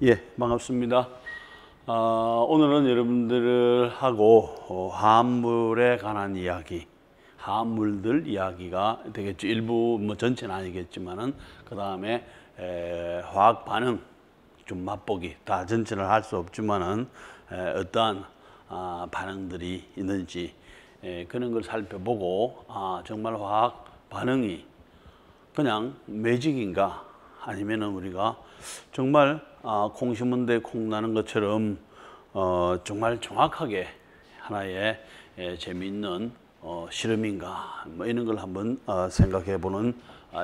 예, 반갑습니다. 오늘은 여러분들하고 화합물에 관한 이야기, 화합물들 이야기가 되겠죠. 일부 뭐 전체는 아니겠지만은 그 다음에 화학 반응 좀 맛보기, 다 전체를 할 수 없지만은 어떠한 반응들이 있는지 그런 걸 살펴보고 정말 화학 반응이 그냥 매직인가 아니면은 우리가 정말 콩 심은 데 콩 나는 것처럼 정말 정확하게 하나의 재미있는 실험인가 뭐 이런 걸 한번 생각해 보는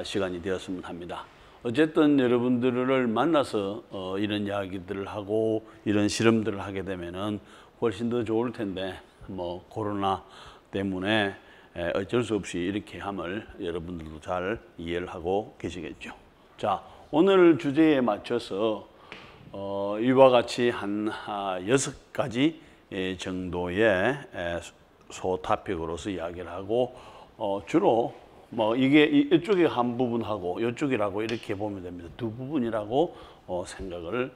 시간이 되었으면 합니다. 어쨌든 여러분들을 만나서 이런 이야기들을 하고 이런 실험들을 하게 되면은 훨씬 더 좋을 텐데 뭐 코로나 때문에 어쩔 수 없이 이렇게 함을 여러분들도 잘 이해를 하고 계시겠죠. 자, 오늘 주제에 맞춰서 이와 같이 한 6가지 정도의 소토픽으로서 이야기를 하고 주로 뭐 이게 이쪽이 한 부분하고 이쪽이라고 이렇게 보면 됩니다. 두 부분이라고 생각을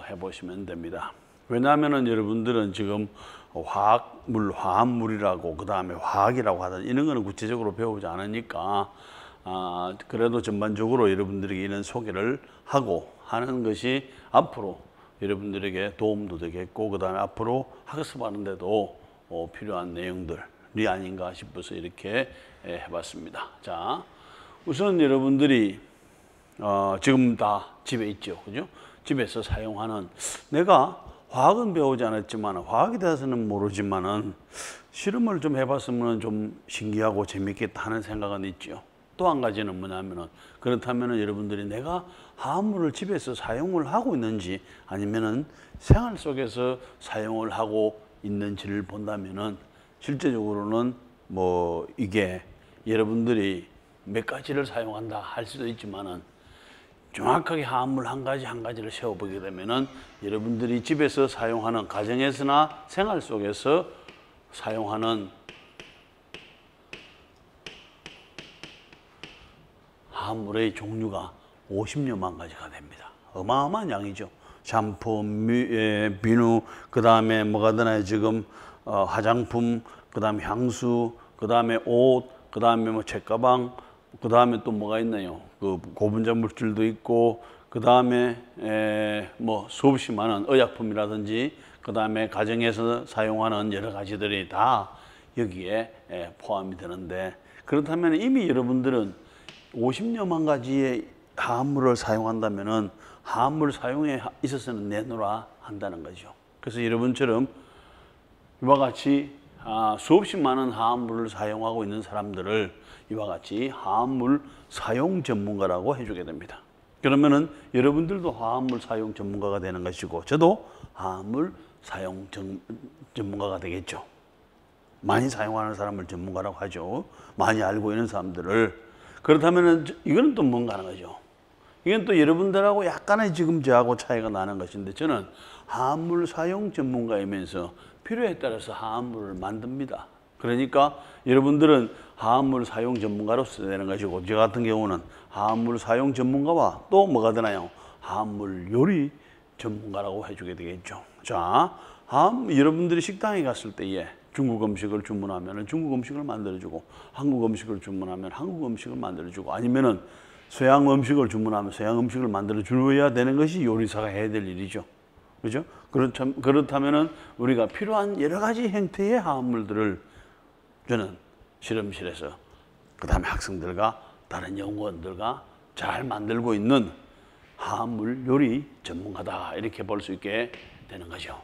해보시면 됩니다. 왜냐하면은 여러분들은 지금 화합물이라고 그 다음에 화학이라고 하든 이런 거는 구체적으로 배우지 않으니까 그래도 전반적으로 여러분들에게 이런 소개를 하고 하는 것이 앞으로 여러분들에게 도움도 되겠고 그 다음에 앞으로 학습하는 데도 필요한 내용들이 아닌가 싶어서 이렇게 해봤습니다. 자, 우선 여러분들이 지금 다 집에 있죠, 그죠? 집에서 사용하는 내가 화학은 배우지 않았지만 화학에 대해서는 모르지만은 실험을 좀 해봤으면 좀 신기하고 재밌겠다 하는 생각은 있죠. 또 한 가지는 뭐냐면은 그렇다면은 여러분들이 내가 화합물을 집에서 사용을 하고 있는지 아니면은 생활 속에서 사용을 하고 있는지를 본다면은 실제적으로는 뭐 이게 여러분들이 몇 가지를 사용한다 할 수도 있지만은 정확하게 화합물 한 가지를 세워보게 되면은 여러분들이 집에서 사용하는 가정에서나 생활 속에서 사용하는 화합물의 종류가 50여만 가지가 됩니다. 어마어마한 양이죠. 샴푸, 비누, 그 다음에 뭐가 되나요? 지금 화장품, 그 다음에 향수, 그 다음에 옷, 그 다음에 뭐 책가방, 그 다음에 또 뭐가 있나요? 그 고분자 물질도 있고, 그 다음에 뭐 수없이 많은 의약품이라든지, 그 다음에 가정에서 사용하는 여러 가지들이 다 여기에 포함이 되는데, 그렇다면 이미 여러분들은 50여만 가지의 화합물을 사용한다면은 화합물 사용에 있어서는 내놓으라 한다는 거죠. 그래서 여러분처럼 이와 같이 수없이 많은 화합물을 사용하고 있는 사람들을 이와 같이 화합물 사용 전문가라고 해주게 됩니다. 그러면은 여러분들도 화합물 사용 전문가가 되는 것이고 저도 화합물 사용 전문가가 되겠죠. 많이 사용하는 사람을 전문가라고 하죠. 많이 알고 있는 사람들을. 그렇다면은 이거는 또 뭔가 하는 거죠. 이건 또 여러분들하고 약간의 지금 저하고 차이가 나는 것인데 저는 화합물 사용 전문가이면서 필요에 따라서 화합물을 만듭니다. 그러니까 여러분들은 화합물 사용 전문가로서 되는 것이고 저 같은 경우는 화합물 사용 전문가와 또 뭐가 되나요? 화합물 요리 전문가라고 해주게 되겠죠. 자, 여러분들이 식당에 갔을 때에 중국 음식을 주문하면 중국 음식을 만들어주고 한국 음식을 주문하면 한국 음식을 만들어주고 아니면은 서양 음식을 주문하면 서양 음식을 만들어줘야 되는 것이 요리사가 해야 될 일이죠. 그죠? 그렇다면은 우리가 필요한 여러 가지 형태의 화합물들을 저는 실험실에서 그 다음에 학생들과 다른 연구원들과 잘 만들고 있는 화합물 요리 전문가다 이렇게 볼 수 있게 되는 거죠.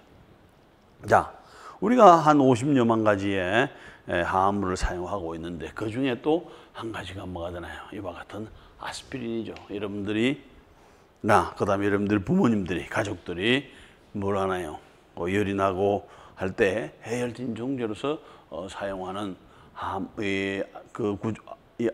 자, 우리가 한 50여만 가지의 화합물을 사용하고 있는데 그 중에 또 한 가지가 뭐가 되나요? 이와 같은 아스피린이죠. 여러분들이 그 다음에 여러분들 부모님들이 가족들이 뭘 하나요? 열이 나고 할 때 해열진 종제로서 사용하는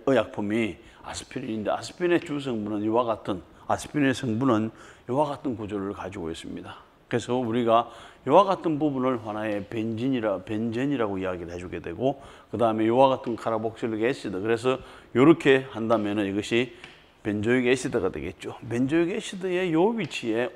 의약품이 아스피린인데 아스피린의 주성분은 이와 같은 아스피린의 성분은 이와 같은 구조를 가지고 있습니다. 그래서 우리가 이와 같은 부분을 하나의 벤젠이라고 이야기를 해주게 되고 그 다음에 이와 같은 카르복실릭 애시드 그래서 이렇게 한다면 이것이 벤조익 애시드가 되겠죠. 벤조익 애시드의 이 위치에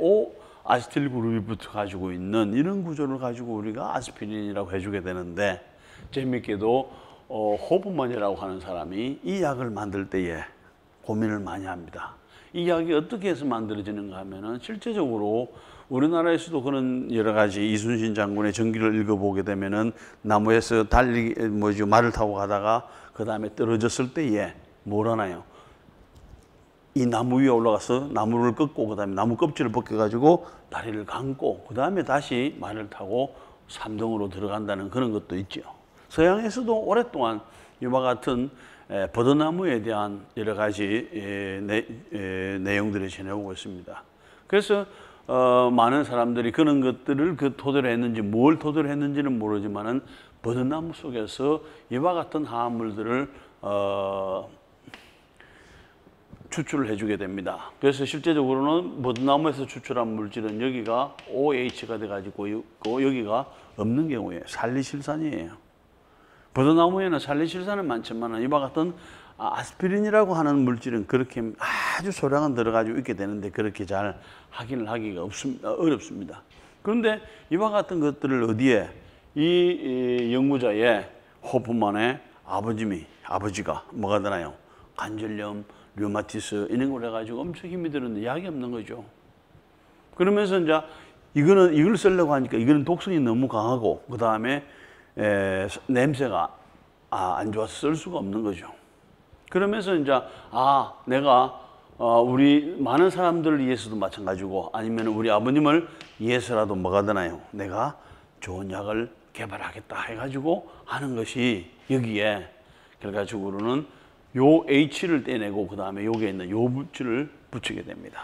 아세틸 그룹이 붙어 가지고 있는 이런 구조를 가지고 우리가 아스피린이라고 해주게 되는데, 재미있게도 호프만이라고 하는 사람이 이 약을 만들 때에 고민을 많이 합니다. 이 약이 어떻게 해서 만들어지는가 하면은, 실제적으로 우리나라에서도 그런 여러 가지, 이순신 장군의 전기를 읽어보게 되면은 나무에서 말을 타고 가다가 그 다음에 떨어졌을 때에 뭘 하나요? 이 나무 위에 올라가서 나무를 꺾고 그 다음에 나무 껍질을 벗겨가지고 다리를 감고 그 다음에 다시 말을 타고 삼등으로 들어간다는 그런 것도 있죠. 서양에서도 오랫동안 이와 같은 버드나무에 대한 여러 가지 내용들을 지내오고 있습니다. 그래서 많은 사람들이 그런 것들을 토대로 했는지, 뭘 토대로 했는지는 모르지만은 버드나무 속에서 이와 같은 화합물들을 추출을 해주게 됩니다. 그래서 실제적으로는 버드나무에서 추출한 물질은 여기가 OH가 돼가지고 여기가 없는 경우에 살리실산이에요. 버드나무에는 살리실산은 많지만 이와 같은 아스피린이라고 하는 물질은 그렇게 아주 소량은 들어가지고 있게 되는데 그렇게 잘 확인을 하기가 어렵습니다. 그런데 이와 같은 것들을 어디에 이 연구자의 호프만의 아버지가 뭐가 되나요? 관절염, 류마티스 이런 걸 해가지고 엄청 힘이 드는데 약이 없는 거죠. 그러면서 이제 이걸 쓰려고 하니까 이거는 독성이 너무 강하고 그 다음에 냄새가 안 좋아서 쓸 수가 없는 거죠. 그러면서 이제 내가 우리 많은 사람들을 위해서도 마찬가지고 아니면 우리 아버님을 위해서라도 뭐가 되나요? 내가 좋은 약을 개발하겠다 해가지고 하는 것이 여기에 결과적으로는 요 H를 떼내고 그 다음에 여기에 있는 요 물질을 붙이게 됩니다.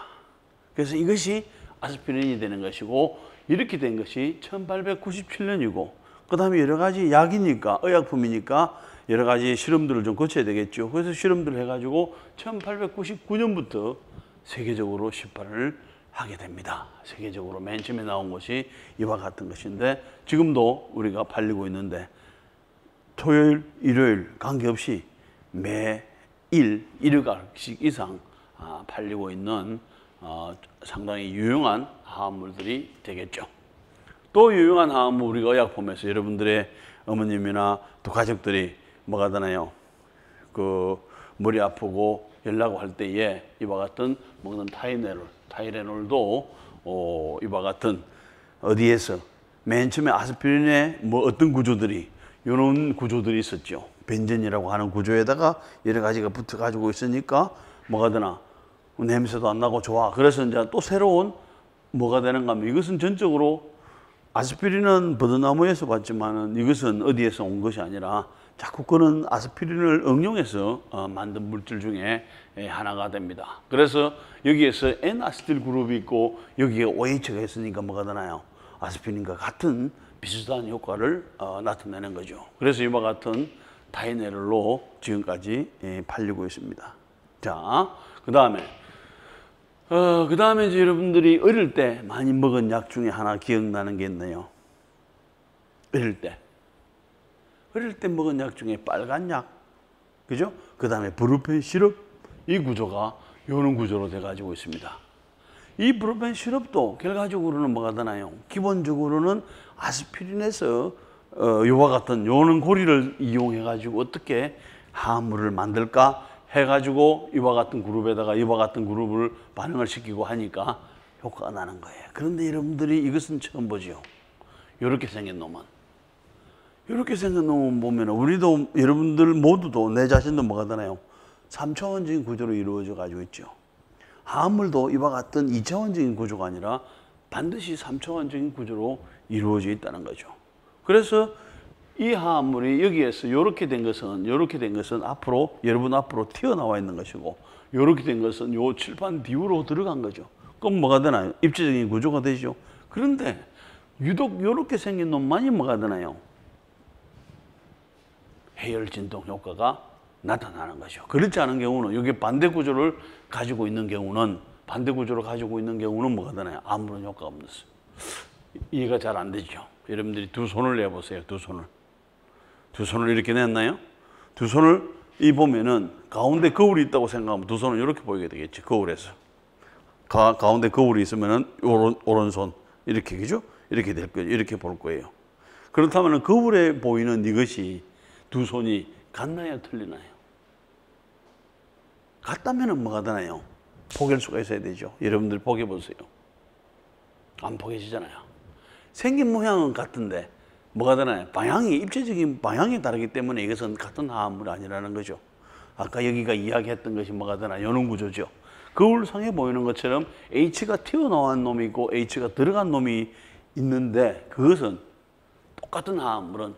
그래서 이것이 아스피린이 되는 것이고, 이렇게 된 것이 1897년이고 그 다음에 여러 가지 약이니까, 의약품이니까 여러 가지 실험들을 좀 거쳐야 되겠죠. 그래서 실험들을 해가지고 1899년부터 세계적으로 시판을 하게 됩니다. 세계적으로 맨 처음에 나온 것이 이와 같은 것인데, 지금도 우리가 팔리고 있는데 토요일, 일요일 관계없이 매일 1억씩 이상 팔리고 있는 상당히 유용한 화합물들이 되겠죠. 또 유용한 화합물, 우리가 의약품에서 여러분들의 어머님이나 또 가족들이 뭐가 되나요? 머리 아프고 열나고 할 때에 이와 같은 먹는 타이레놀도 이와 같은 어디에서 맨 처음에 아스피린의 어떤 구조들이, 이런 구조들이 있었죠. 벤젠이라고 하는 구조에다가 여러 가지가 붙어 가지고 있으니까 뭐가 되나? 냄새도 안 나고 좋아. 그래서 이제 또 새로운 뭐가 되는가 하면, 이것은 전적으로 아스피린은 버드나무에서 봤지만은 이것은 어디에서 온 것이 아니라 자꾸 그런 아스피린을 응용해서 만든 물질 중에 하나가 됩니다. 그래서 여기에서 N-아세틸 그룹이 있고 여기에 OH가 있으니까 뭐가 되나요? 아스피린과 같은 비슷한 효과를 나타내는 거죠. 그래서 이와 같은 타이네롤로 지금까지 팔리고 있습니다. 자, 그 다음에 이제 여러분들이 어릴 때 많이 먹은 약 중에 하나 기억나는 게 있네요. 어릴 때 먹은 약 중에 빨간 약, 그죠? 그 다음에 브루펜 시럽, 이 구조가 이런 구조로 돼 가지고 있습니다. 이 브루펜 시럽도 결과적으로는 뭐가 되나요? 기본적으로는 아스피린에서 요와 같은 요는 고리를 이용해 가지고 어떻게 화합물을 만들까 해 가지고 이와 같은 그룹에다가 이와 같은 그룹을 반응을 시키고 하니까 효과가 나는 거예요. 그런데 여러분들이 이것은 처음 보죠. 이렇게 생긴 놈은 보면 우리도, 여러분들 모두도, 내 자신도 뭐가 되나요? 3차원적인 구조로 이루어져 가지고 있죠. 화합물도 이와 같은 2차원적인 구조가 아니라 반드시 3차원적인 구조로 이루어져 있다는 거죠. 그래서 이 화합물이 여기에서 이렇게 된 것은 앞으로, 여러분 앞으로 튀어나와 있는 것이고, 이렇게 된 것은 요 칠판 뒤로 들어간 거죠. 그럼 뭐가 되나요? 입체적인 구조가 되죠. 그런데 유독 이렇게 생긴 놈만이 뭐가 되나요? 해열 진동 효과가 나타나는 거죠. 그렇지 않은 경우는, 여기 반대 구조를 가지고 있는 경우는 뭐가 되나요? 아무런 효과가 없는 거죠. 이해가 잘 안 되죠. 여러분들이 두 손을 내보세요. 두 손을 이렇게 냈나요? 두 손을 보면은 가운데 거울이 있다고 생각하면 두 손은 이렇게 보이게 되겠죠. 거울에서. 가운데 거울이 있으면은 오른손 이렇게 그죠? 이렇게 될 거예요. 이렇게 볼 거예요. 그렇다면 거울에 보이는 이것이 두 손이 같나요, 틀리나요? 같다면은 뭐가 되나요? 포갤 수가 있어야 되죠. 여러분들 포개 보세요. 안 포개지잖아요. 생긴 모양은 같은데 뭐가 되나요? 방향이, 입체적인 방향이 다르기 때문에 이것은 같은 화합물이 아니라는 거죠. 아까 여기가 이야기했던 것이 뭐가 되나? 요런 구조죠. 거울상에 보이는 것처럼 H가 튀어나온 놈이 있고 H가 들어간 놈이 있는데 그것은 똑같은 화합물은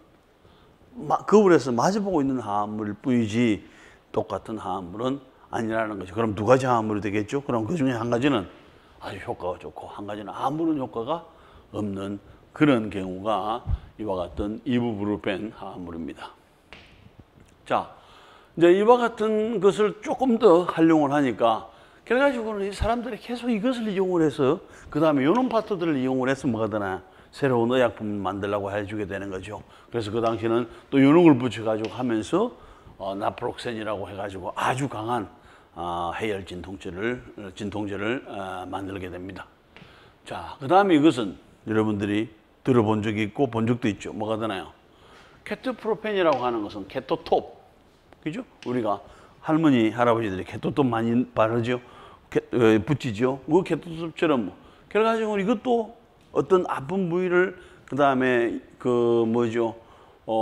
거울에서 마주보고 있는 화합물일 뿐이지 똑같은 화합물은 아니라는 거죠. 그럼 두 가지 화합물이 되겠죠? 그럼 그 중에 한 가지는 아주 효과가 좋고 한 가지는 아무런 효과가 없는 그런 경우가 이와 같은 이부브루펜 화합물입니다. 자, 이제 이와 같은 것을 조금 더 활용을 하니까 결과적으로는 이 사람들이 계속 이것을 이용을 해서 그 다음에 이런 파트들을 이용을 해서 뭐가 되나 새로운 의약품을 만들려고 해주게 되는 거죠. 그래서 그 당시에는 또 이런 걸 붙여가지고 하면서 나프록센이라고 해가지고 아주 강한 해열 진통제를 만들게 됩니다. 자, 그 다음에 이것은 여러분들이 들어본 적이 있고 본 적도 있죠. 뭐가 되나요? 케토프로펜이라고 하는 것은 케토톱, 그죠? 우리가 할머니, 할아버지들이 케토톱 많이 바르죠? 붙이죠? 그 케토톱처럼 결과적으로 이것도 어떤 아픈 부위를 그 다음에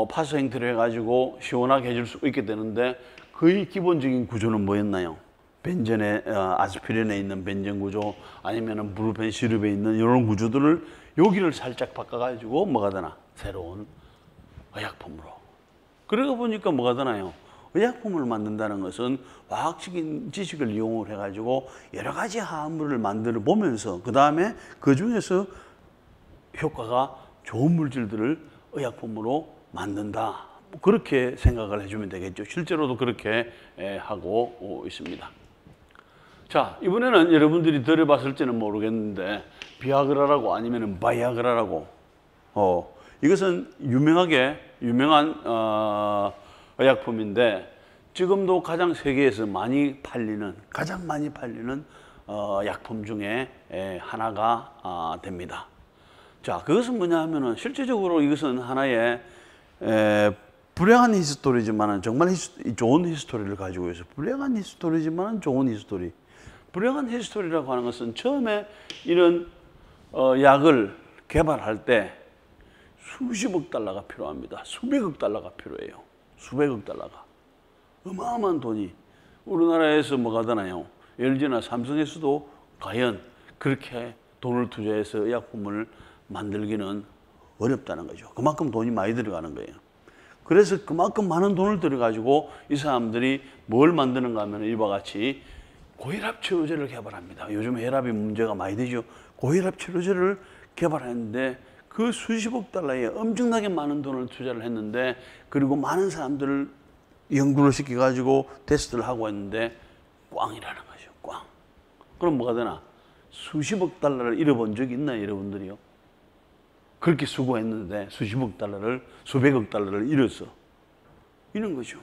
파스 형태로 해가지고 시원하게 해줄 수 있게 되는데 거의 기본적인 구조는 뭐였나요? 벤젠에 아스피린에 있는 벤젠 구조 아니면은 브루펜 시럽에 있는 이런 구조들을 여기를 살짝 바꿔가지고 뭐가 되나? 새로운 의약품으로. 그러다 보니까 뭐가 되나요? 의약품을 만든다는 것은 화학적인 지식을 이용을 해가지고 여러 가지 화합물을 만들어 보면서 그 다음에 그 중에서 효과가 좋은 물질들을 의약품으로 만든다. 그렇게 생각을 해주면 되겠죠. 실제로도 그렇게 하고 있습니다. 자, 이번에는 여러분들이 들어봤을지는 모르겠는데 비아그라라고 아니면 바이아그라라고 이것은 유명한 의약품인데 지금도 가장 세계에서 가장 많이 팔리는 약품 중에 하나가 됩니다. 자, 그것은 뭐냐 하면은 실제적으로 이것은 하나의 불행한 히스토리지만은 정말 좋은 히스토리를 가지고 있어요. 불행한 히스토리지만은 좋은 히스토리. 불행한 히스토리라고 하는 것은 처음에 이런 약을 개발할 때 수십억 달러가 필요합니다. 수백억 달러가 필요해요. 수백억 달러가. 어마어마한 돈이 우리나라에서 뭐가 되나요? LG나 삼성에서도 과연 그렇게 돈을 투자해서 의약품을 만들기는 어렵다는 거죠. 그만큼 돈이 많이 들어가는 거예요. 그래서 그만큼 많은 돈을 들여가지고 이 사람들이 뭘 만드는가 하면 이와 같이 고혈압 치료제를 개발합니다. 요즘 혈압이 문제가 많이 되죠. 고혈압 치료제를 개발했는데 그 수십억 달러에 엄청나게 많은 돈을 투자를 했는데 그리고 많은 사람들을 연구를 시켜가지고 테스트를 하고 했는데 꽝이라는 거죠. 꽝. 그럼 뭐가 되나? 수십억 달러를 잃어본 적이 있나요, 여러분들이요? 그렇게 수고했는데 수십억 달러를, 수백억 달러를 잃었어. 이런 거죠.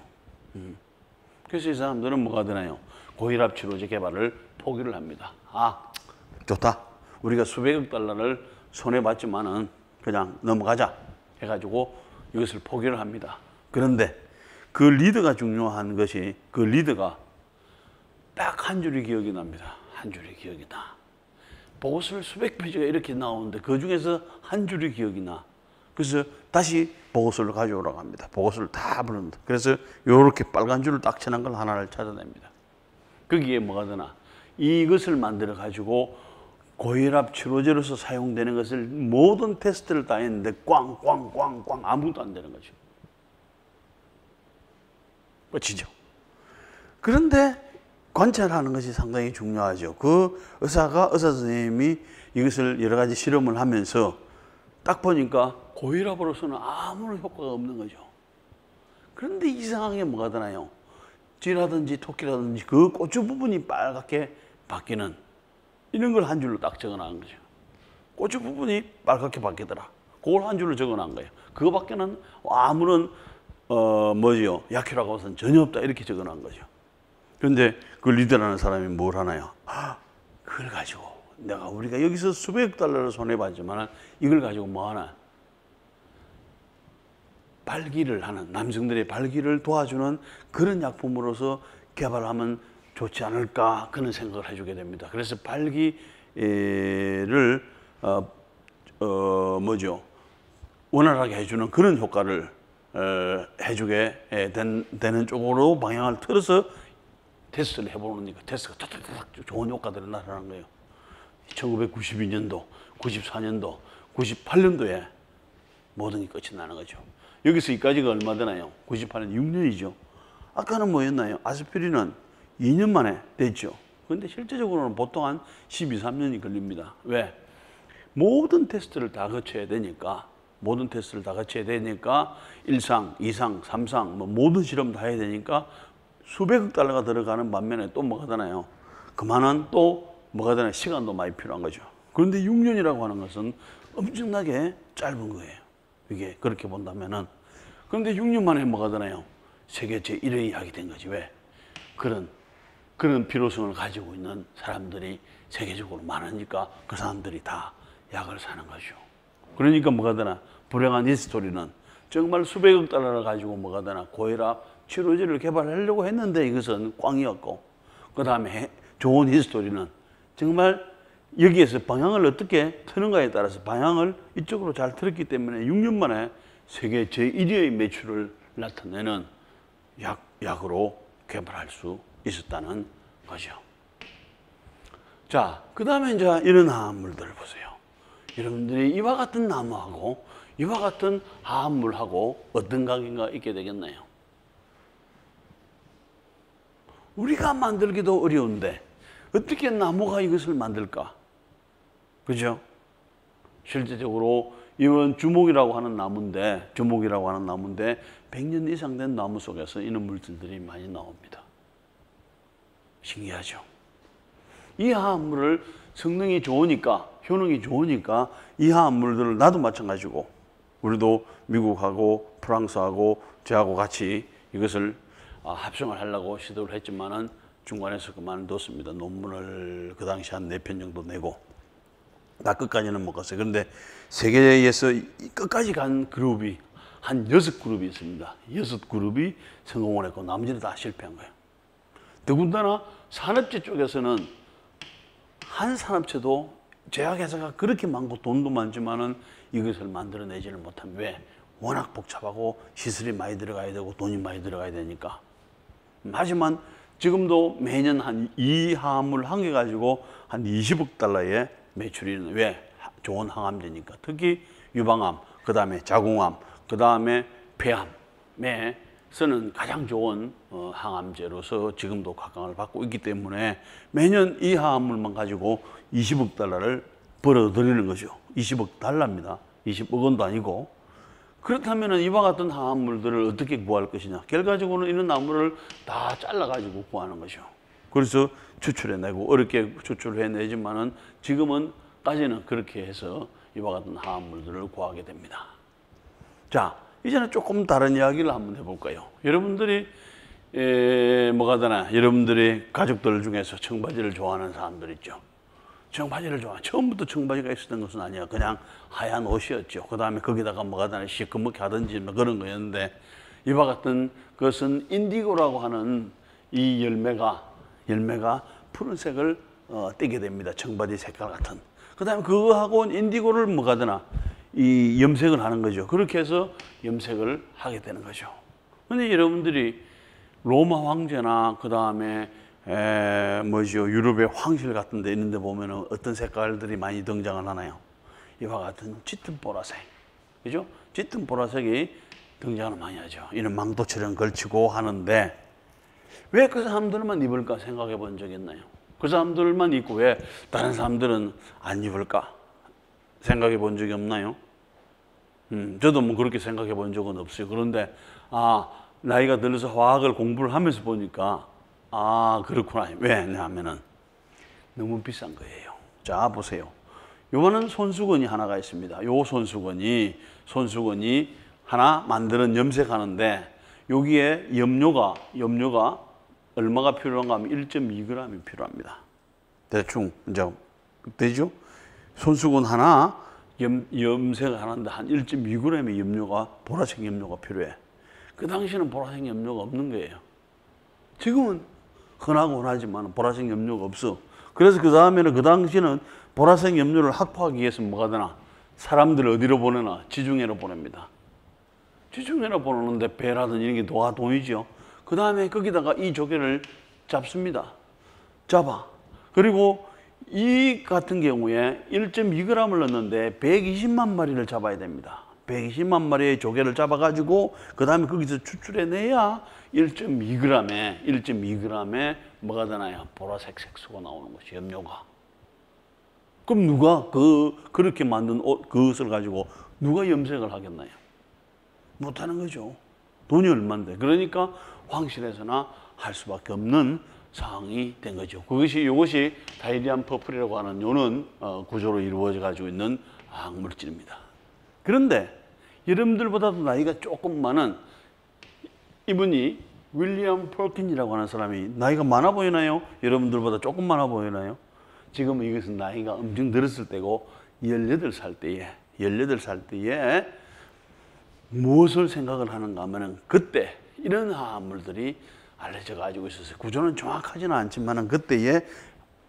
그래서 이 사람들은 뭐가 되나요? 고혈압 치료제 개발을 포기를 합니다. 좋다. 우리가 수백억 달러를 손해봤지만은 그냥 넘어가자 해가지고 이것을 포기를 합니다. 그런데 그 리더가 중요한 것이 그 리더가 딱 한 줄이 기억이 납니다. 한 줄이 기억이 나. 보고서를 수백 페이지가 이렇게 나오는데 그 중에서 한 줄이 기억이 나. 그래서 다시 보고서를 가져오라고 합니다. 보고서를 다 부릅니다. 그래서 이렇게 빨간 줄을 딱 쳐난 걸 하나를 찾아냅니다. 거기에 뭐가 되나? 이것을 만들어 가지고 고혈압 치료제로서 사용되는 것을 모든 테스트를 다 했는데 꽝꽝꽝꽝 아무것도 안 되는 거죠. 끝이죠. 그런데 관찰하는 것이 상당히 중요하죠. 그 의사 선생님이 이것을 여러 가지 실험을 하면서 딱 보니까 고혈압으로서는 아무런 효과가 없는 거죠. 그런데 이상하게 뭐가 되나요? 쥐라든지 토끼라든지 그 꼬추 부분이 빨갛게 바뀌는 이런 걸 한 줄로 딱 적어놓은 거죠. 꼬추 부분이 빨갛게 바뀌더라. 그걸 한 줄로 적어놓은 거예요. 그거밖에는 아무런 약효라고 해서는 전혀 없다 이렇게 적어놓은 거죠. 그런데 그 리더라는 사람이 뭘 하나요? 그걸 가지고 우리가 여기서 수백억 달러를 손해봤지만 이걸 가지고 뭐하나? 발기를 하는, 남성들의 발기를 도와주는 그런 약품으로서 개발하면 좋지 않을까 그런 생각을 해주게 됩니다. 그래서 발기를 원활하게 해주는 그런 효과를 해주게 되는 쪽으로 방향을 틀어서 테스트를 해보니까 테스트가 탁탁탁 좋은 효과들이 나타난 거예요. 1992년도, 94년도, 98년도에 모든 게 끝이 나는 거죠. 여기서 이까지가 얼마 되나요? 98년 6년이죠. 아까는 뭐였나요? 아스피린은 2년 만에 됐죠. 그런데 실제적으로는 보통 한 12, 13년이 걸립니다. 왜? 모든 테스트를 다 거쳐야 되니까 1상, 2상, 3상 모든 실험 다 해야 되니까 수백억 달러가 들어가는 반면에 또 뭐가 되나요? 그만한 또 뭐가 되나요? 시간도 많이 필요한 거죠. 그런데 6년이라고 하는 것은 엄청나게 짧은 거예요. 이게 그렇게 본다면은. 그런데 6년 만에 뭐가 되나요? 세계 제1의 약이 된 거지. 왜? 그런 필요성을 가지고 있는 사람들이 세계적으로 많으니까 그 사람들이 다 약을 사는 거죠. 그러니까 뭐가 되나? 불행한 이 스토리는 정말 수백억 달러를 가지고 뭐가 되나? 고혈압 치료제를 개발하려고 했는데 이것은 꽝이었고, 그 다음에 좋은 이 스토리는 정말 여기에서 방향을 어떻게 트는가에 따라서 방향을 이쪽으로 잘 틀었기 때문에 6년 만에 세계 제1위의 매출을 나타내는 약으로 개발할 수 있었다는 거죠. 자, 그 다음에 이제 이런 화합물들을 보세요. 여러분들이 이와 같은 나무하고 이와 같은 화합물하고 어떤 관계가 있게 되겠나요? 우리가 만들기도 어려운데 어떻게 나무가 이것을 만들까? 그죠? 실제적으로 이번 주목이라고 하는 나무인데 100년 이상 된 나무 속에서 이런 물질들이 많이 나옵니다. 신기하죠? 이 화합물을 성능이 좋으니까, 효능이 좋으니까 이 화합물들을 나도 마찬가지고 우리도 미국하고 프랑스하고 저하고 같이 이것을 합성을 하려고 시도를 했지만은 중간에서 그만뒀습니다. 논문을 그 당시 한 4편 정도 내고 나 끝까지는 못 갔어요. 그런데 세계에서 끝까지 간 그룹이 한 6그룹이 있습니다. 6그룹이 성공을 했고 나머지는 다 실패한 거예요. 더군다나 산업체 쪽에서는 한 산업체도 제약회사가 그렇게 많고 돈도 많지만은 이것을 만들어내지를 못한. 왜? 워낙 복잡하고 시설이 많이 들어가야 되고 돈이 많이 들어가야 되니까. 하지만 지금도 매년 이 화합물 한 개 가지고 한 20억 달러의 매출이 있는. 왜? 좋은 항암제니까. 특히 유방암, 그 다음에 자궁암, 그 다음에 폐암에 쓰는 가장 좋은 항암제로서 지금도 각광을 받고 있기 때문에 매년 이 화합물만 가지고 20억 달러를 벌어들이는 거죠. 20억 달러입니다. 20억 원도 아니고. 그렇다면 이와 같은 화합물들을 어떻게 구할 것이냐. 결과적으로는 이런 나무를 다 잘라가지고 구하는 거죠. 그래서 추출해내고 어렵게 추출해내지만은 지금은까지는 그렇게 해서 이와 같은 화합물들을 구하게 됩니다. 자, 이제는 조금 다른 이야기를 한번 해볼까요? 여러분들이 뭐가 되나? 여러분들이 가족들 중에서 청바지를 좋아하는 사람들 있죠. 청바지를 좋아해. 처음부터 청바지가 있었던 것은 아니야. 그냥 하얀 옷이었죠. 그 다음에 거기다가 뭐가 되나 시커멓게 하든지 뭐 그런 거였는데 이와 같은 것은 인디고라고 하는 이 열매가 푸른색을 띠게 됩니다. 청바지 색깔 같은. 그 다음에 그거하고 인디고를 뭐가 되나? 이 염색을 하는 거죠. 그렇게 해서 염색을 하게 되는 거죠. 근데 여러분들이 로마 황제나 그 다음에 유럽의 황실 같은 데 있는 데 보면은 어떤 색깔들이 많이 등장을 하나요? 이와 같은 짙은 보라색. 그죠? 짙은 보라색이 등장을 많이 하죠. 이런 망토처럼 걸치고 하는데 왜 그 사람들만 입을까 생각해 본 적 있나요? 그 사람들만 입고 왜 다른 사람들은 안 입을까 생각해 본 적이 없나요? 저도 뭐 그렇게 생각해 본 적은 없어요. 그런데 나이가 들어서 화학을 공부를 하면서 보니까 그렇구나. 왜냐하면은 너무 비싼 거예요. 자, 보세요. 요거는 손수건이 하나가 있습니다. 요 손수건이 하나 만드는 염색하는데 여기에 염료가 얼마가 필요한가 하면 1.2g이 필요합니다. 대충 이제 되죠? 손수건 하나 염색을 하는데 한 1.2g의 염료가 보라색 염료가 필요해. 그 당시에는 보라색 염료가 없는 거예요. 지금은 흔하지만 보라색 염료가 없어. 그래서 그 다음에는 그 당시에는 보라색 염료를 확보하기 위해서 뭐가 되나? 사람들을 어디로 보내나? 지중해로 보냅니다. 지중해로 보내는데 배라든지 이런 게 돈이죠. 그 다음에 거기다가 이 조개를 잡습니다. 잡아. 그리고 이 같은 경우에 1.2g을 넣는데 120만 마리를 잡아야 됩니다. 120만 마리의 조개를 잡아가지고 그 다음에 거기서 추출해내야 1.2g에 뭐가 되나요? 보라색 색소가 나오는 것이 염료가. 그럼 누가 그렇게 만든 그것을 가지고 누가 염색을 하겠나요? 못하는 거죠. 돈이 얼만데. 그러니까 황실에서나 할 수밖에 없는 상황이 된 거죠. 이것이 다이리안 퍼플이라고 하는 요는 구조로 이루어져 가지고 있는 화학물질입니다. 그런데 여러분들보다도 나이가 조금 많은 이분이 윌리엄 폴킨이라고 하는 사람이 나이가 많아 보이나요? 여러분들보다 조금 많아 보이나요? 지금 이것은 나이가 엄청 들었을 때고 18살 때에 무엇을 생각을 하는가 하면은 그때 이런 화합물들이 알려져 가지고 있었어요. 구조는 정확하지는 않지만은 그때에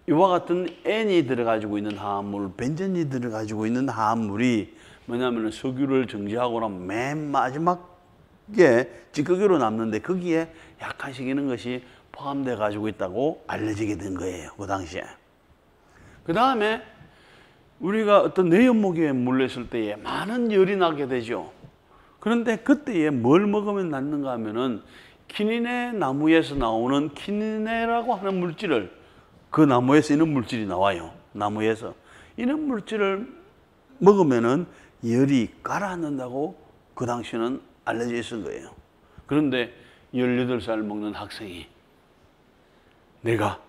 이와 같은 N이 들어가지고 있는 화합물, 벤젠이 들어가지고 있는 화합물이 뭐냐면은 석유를 정지하고 나면 맨 마지막에 찌꺼기로 남는데 거기에 약간씩 이런 것이 포함되어 가지고 있다고 알려지게 된 거예요. 그 당시에. 그 다음에 우리가 어떤 내연모기에 물렸을 때에 많은 열이 나게 되죠. 그런데 그때에 뭘 먹으면 낫는가 하면은 키니네 나무에서 나오는 키니네라고 하는 물질을 그 나무에서 이런 물질이 나와요. 나무에서 이런 물질을 먹으면은 열이 가라앉는다고 그 당시에는 알려져 있은 거예요. 그런데 18살 먹는 학생이 내가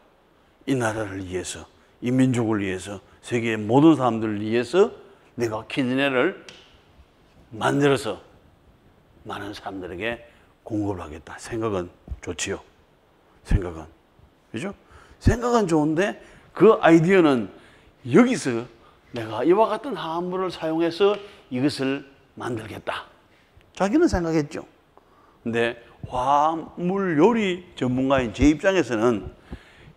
이 나라를 위해서 이 민족을 위해서 세계의 모든 사람들을 위해서 내가 키니네를 만들어서 많은 사람들에게 공급을 하겠다. 생각은 좋지요. 생각은. 그죠? 생각은 좋은데 그 아이디어는 여기서 내가 이와 같은 화합물을 사용해서 이것을 만들겠다. 자기는 생각했죠. 근데 화합물 요리 전문가인 제 입장에서는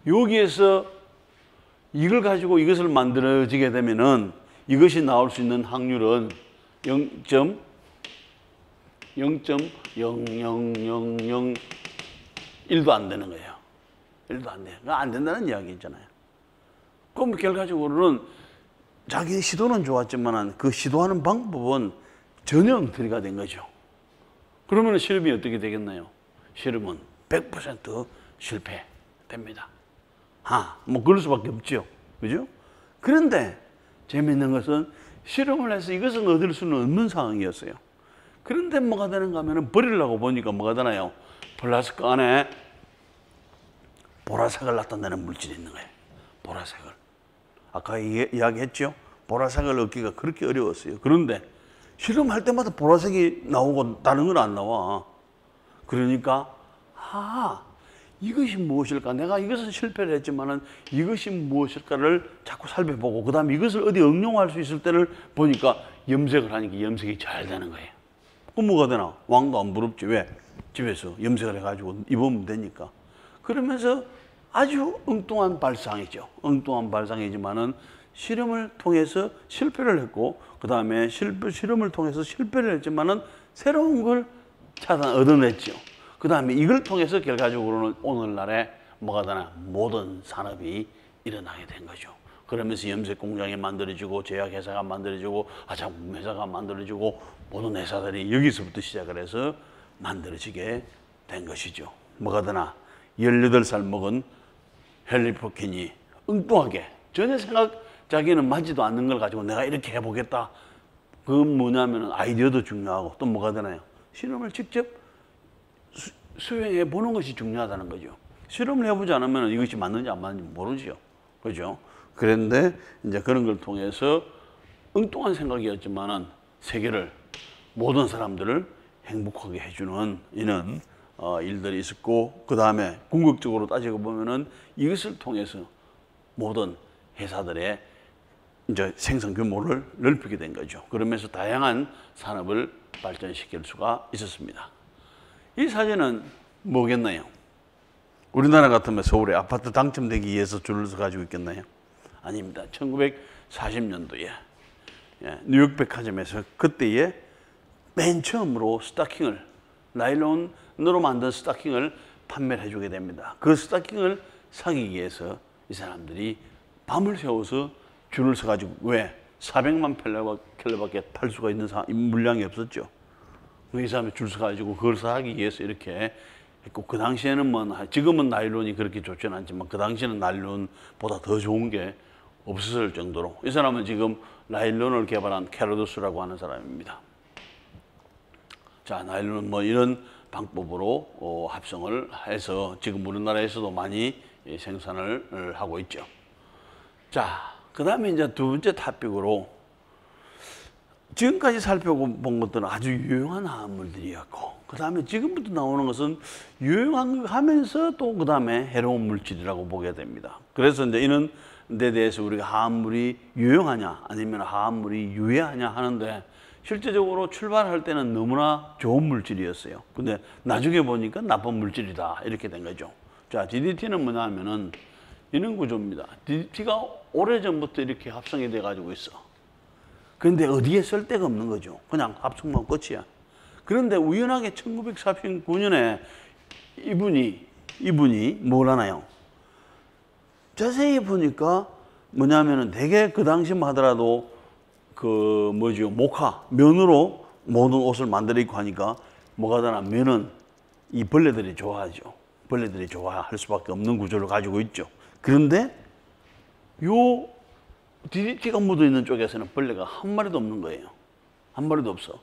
여기에서 이걸 가지고 이것을 만들어지게 되면은 이것이 나올 수 있는 확률은 0.00001도 안 되는 거예요. 1도 안 돼요. 안 된다는 이야기 있잖아요. 그럼 결과적으로는 자기 시도는 좋았지만 그 시도하는 방법은 전혀 엉터리가 된 거죠. 그러면 실험이 어떻게 되겠나요? 실험은 100% 실패됩니다. 뭐 그럴 수밖에 없죠. 그죠? 그런데 재미있는 것은 실험을 해서 이것은 얻을 수는 없는 상황이었어요. 그런데 뭐가 되는가 하면 버리려고 보니까 뭐가 되나요? 플라스틱 안에 보라색을 나타내는 물질이 있는 거예요. 보라색을. 아까 이야기했죠? 보라색을 얻기가 그렇게 어려웠어요. 그런데 실험할 때마다 보라색이 나오고 다른 건 안 나와. 그러니까 이것이 무엇일까? 내가 이것은 실패를 했지만은 이것이 무엇일까를 자꾸 살펴보고 그 다음에 이것을 어디 응용할 수 있을 때를 보니까 염색을 하니까 염색이 잘 되는 거예요. 그럼 뭐가 되나? 왕도 안 부럽지. 왜? 집에서 염색을 해가지고 입으면 되니까. 그러면서 아주 엉뚱한 발상이죠. 엉뚱한 발상이지만은 실험을 통해서 실패를 했고 그 다음에 실험을 통해서 실패를 했지만은 새로운 걸 얻어냈죠. 그 다음에 이걸 통해서 결과적으로는 오늘날에 뭐가 되나? 모든 산업이 일어나게 된 거죠. 그러면서 염색 공장이 만들어지고 제약회사가 만들어지고 화장품 회사가 만들어지고 모든 회사들이 여기서부터 시작을 해서 만들어지게 된 것이죠. 뭐가 되나? 18살 먹은 헨리 포킨이 엉뚱하게 전혀 자기는 맞지도 않는 걸 가지고 내가 이렇게 해보겠다. 그건 뭐냐면 아이디어도 중요하고 또 뭐가 되나요? 실험을 직접 수행해 보는 것이 중요하다는 거죠. 실험을 해보지 않으면 이것이 맞는지 안 맞는지 모르죠. 그죠? 그런데 이제 그런 걸 통해서 엉뚱한 생각이었지만은 세계를 모든 사람들을 행복하게 해주는 이런 일들이 있었고 그 다음에 궁극적으로 따지고 보면은 이것을 통해서 모든 회사들의 이제 생산 규모를 넓히게 된 거죠. 그러면서 다양한 산업을 발전시킬 수가 있었습니다. 이 사진은 뭐겠나요? 우리나라 같으면 서울에 아파트 당첨되기 위해서 줄을 서 가지고 있겠나요? 아닙니다. 1940년도에 뉴욕 백화점에서 그때에 맨 처음으로 스타킹을, 나일론으로 만든 스타킹을 판매를 해주게 됩니다. 그 스타킹을 사기 위해서 이 사람들이 밤을 새워서 줄을 서가지고, 왜? 400만 켤레밖에 팔 수가 있는 물량이 없었죠. 이 사람이 줄 서가지고 그걸 사기 위해서 이렇게 했고, 그 당시에는 뭐, 지금은 나일론이 그렇게 좋지는 않지만 그 당시에는 나일론보다 더 좋은 게 없었을 정도로, 이 사람은 지금 나일론을 개발한 캐로두스라고 하는 사람입니다. 자, 나일론은 뭐 이런 방법으로 합성을 해서 지금 우리나라에서도 많이 생산을 하고 있죠. 자, 그 다음에 이제 두 번째 토픽으로, 지금까지 살펴본 것들은 아주 유용한 화합물들이었고, 그 다음에 지금부터 나오는 것은 유용하면서 또 그 다음에 해로운 물질이라고 보게 됩니다. 그래서 이제 이런 데 대해서 우리가 화합물이 유용하냐 아니면 화합물이 유해하냐 하는데, 실제적으로 출발할 때는 너무나 좋은 물질이었어요. 근데 나중에 보니까 나쁜 물질이다 이렇게 된 거죠. 자, DDT는 뭐냐 하면은 이런 구조입니다. DDT가 오래전부터 이렇게 합성이 돼 가지고 있어. 그런데 어디에 쓸 데가 없는 거죠. 그냥 합성만 끝이야. 그런데 우연하게 1949년에 이분이 뭘 하나요? 자세히 보니까 뭐냐면은 되게 그 당시만 하더라도 그 뭐죠, 목화, 면으로 모든 옷을 만들어 입고 하니까 뭐가 되나, 면은 이 벌레들이 좋아하죠. 벌레들이 좋아할 수밖에 없는 구조를 가지고 있죠. 그런데 요 DDT가 묻어 있는 쪽에서는 벌레가 한 마리도 없는 거예요. 한 마리도 없어.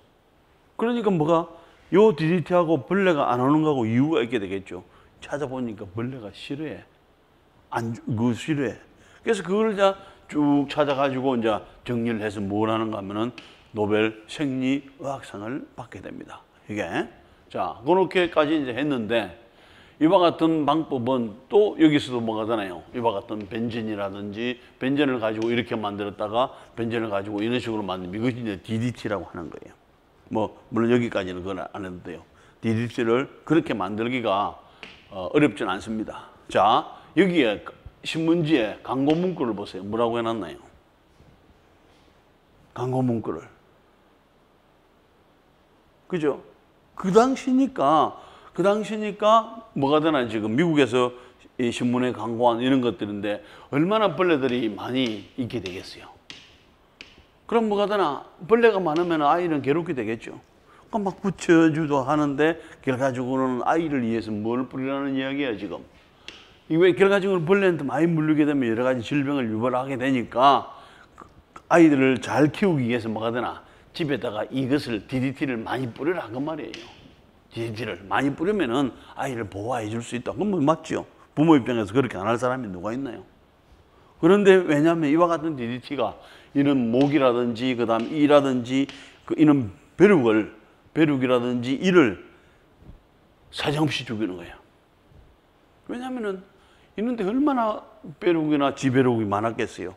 그러니까 뭐가, 요 DDT하고 벌레가 안 오는 거하고 이유가 있게 되겠죠. 찾아보니까 벌레가 싫어해. 싫어해. 그래서 그걸 이제 쭉 찾아가지고 이제 정리를 해서 뭘 하는가 하면은 노벨 생리의학상을 받게 됩니다. 이게. 자, 그렇게까지 이제 했는데, 이와 같은 방법은 또 여기서도 뭐가 되나요? 이와 같은 벤젠이라든지, 벤젠을 가지고 이렇게 만들었다가 벤젠을 가지고 이런 식으로 만든, 이것이 이제 DDT라고 하는 거예요. 뭐, 물론 여기까지는 그건 안 해도 돼요. DDT를 그렇게 만들기가 어렵진 않습니다. 자, 여기에 신문지에 광고 문구를 보세요. 뭐라고 해놨나요? 광고 문구를. 그죠? 그 당시니까 뭐가 되나, 지금 미국에서 이 신문에 광고한 이런 것들인데 얼마나 벌레들이 많이 있게 되겠어요. 그럼 뭐가 되나, 벌레가 많으면 아이는 괴롭게 되겠죠. 그러니까 막 붙여주도 하는데 결과적으로는 아이를 위해서 뭘 뿌리라는 이야기야 지금. 이게 결과적으로 벌레한테 많이 물리게 되면 여러 가지 질병을 유발하게 되니까 아이들을 잘 키우기 위해서 뭐가 되나, 집에다가 이것을 DDT를 많이 뿌리라 그 말이에요. DDT를 많이 뿌리면은 아이를 보호해 줄 수 있다. 그건 뭐 맞죠. 부모 입장에서 그렇게 안 할 사람이 누가 있나요? 그런데 왜냐하면 이와 같은 DDT가 이런 모기라든지 그다음 이라든지 이런 벼룩이라든지 이를 사정없이 죽이는 거예요. 왜냐하면은 이런데 얼마나 벼룩이나 지벼룩이 많았겠어요.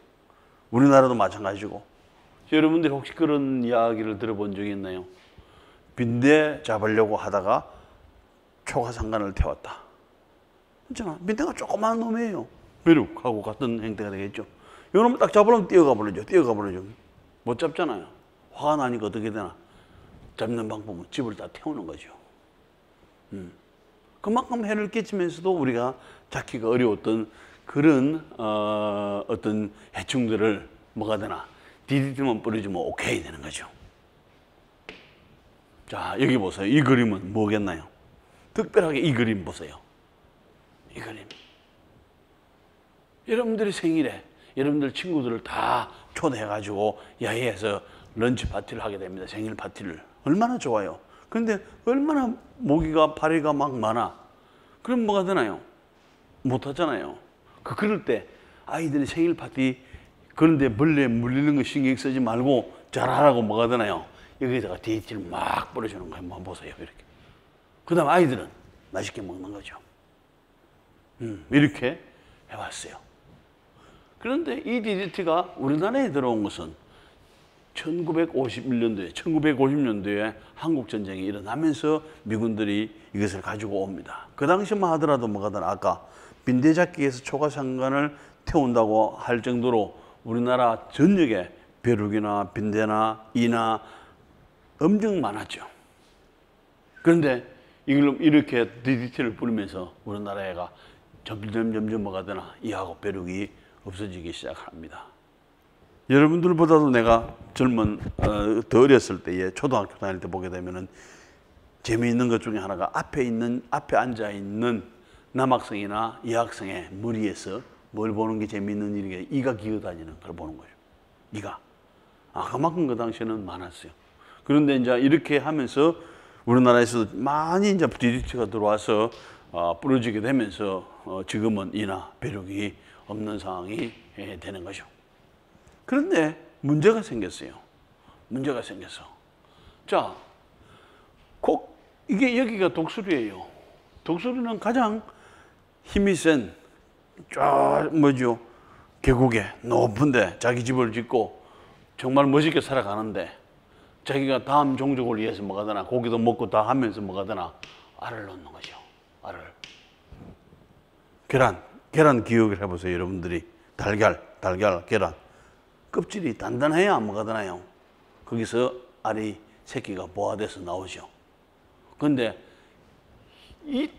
우리나라도 마찬가지고. 여러분들이 혹시 그런 이야기를 들어본 적이 있나요? 빈대 잡으려고 하다가 초가상간을 태웠다. 그렇잖아. 빈대가 조그마한 놈이에요. 벼룩하고 같은 형태가 되겠죠. 이놈을 딱 잡으려면 뛰어가 버리죠. 못 잡잖아요. 화가 나니까 어떻게 되나? 잡는 방법은 집을 다 태우는 거죠. 그만큼 해를 끼치면서도 우리가 잡기가 어려웠던 그런 어떤 해충들을 뭐가 되나? DDT만 뿌려주면 오케이 되는 거죠. 자, 여기 보세요. 이 그림은 뭐겠나요? 특별하게 이 그림 보세요. 이 그림. 여러분들이 생일에 여러분들 친구들을 다 초대해가지고 야외에서 런치 파티를 하게 됩니다. 생일 파티를. 얼마나 좋아요. 그런데 얼마나 모기가 파리가 막 많아. 그럼 뭐가 되나요? 못하잖아요. 그럴 때 아이들이 생일 파티 그런데 벌레 물리는 거 신경 쓰지 말고 잘하라고 뭐가 되나요? 여기다가 DDT를 막 뿌려주는 거 한번 보세요. 이렇게. 그 다음 아이들은 맛있게 먹는 거죠. 이렇게 해왔어요. 그런데 이 DDT가 우리나라에 들어온 것은 1951년도에, 1950년도에 한국전쟁이 일어나면서 미군들이 이것을 가지고 옵니다. 그 당시만 하더라도 뭐가더라, 아까 빈대잡기에서 초가상관을 태운다고 할 정도로 우리나라 전역에 벼룩이나 빈대나 이나 엄청 많았죠. 그런데 이걸 이렇게 DDT를 뿌리면서 우리나라가 점점 뭐가더나 이하고 벼룩이 없어지기 시작합니다. 여러분들보다도 내가 젊은 더 어렸을 때에 초등학교 다닐 때 보게 되면은 재미있는 것 중에 하나가 앞에 앉아 있는 남학생이나 여학생의 머리에서 뭘 보는 게 재미있는 일이게 이가 기어다니는 걸 보는 거죠. 이가. 그만큼 그 당시에는 많았어요. 그런데 이제 이렇게 하면서 우리나라에서 많이 이제 DDT가 들어와서 뿌려지게 되면서 지금은 이나 벼룩이 없는 상황이 되는 거죠. 그런데 문제가 생겼어요. 문제가 생겼어. 자, 꼭 이게 여기가 독수리예요. 독수리는 가장 힘이 센 계곡에 높은데 자기 집을 짓고 정말 멋있게 살아가는데 자기가 다음 종족을 위해서 뭐가더나 고기도 먹고 다 하면서 뭐가더나 알을 놓는 거죠. 알을. 계란 기억을 해보세요. 여러분들이 달걀, 계란. 껍질이 단단해야 뭐가더나요. 거기서 알이 새끼가 보화돼서 나오죠. 그런데 이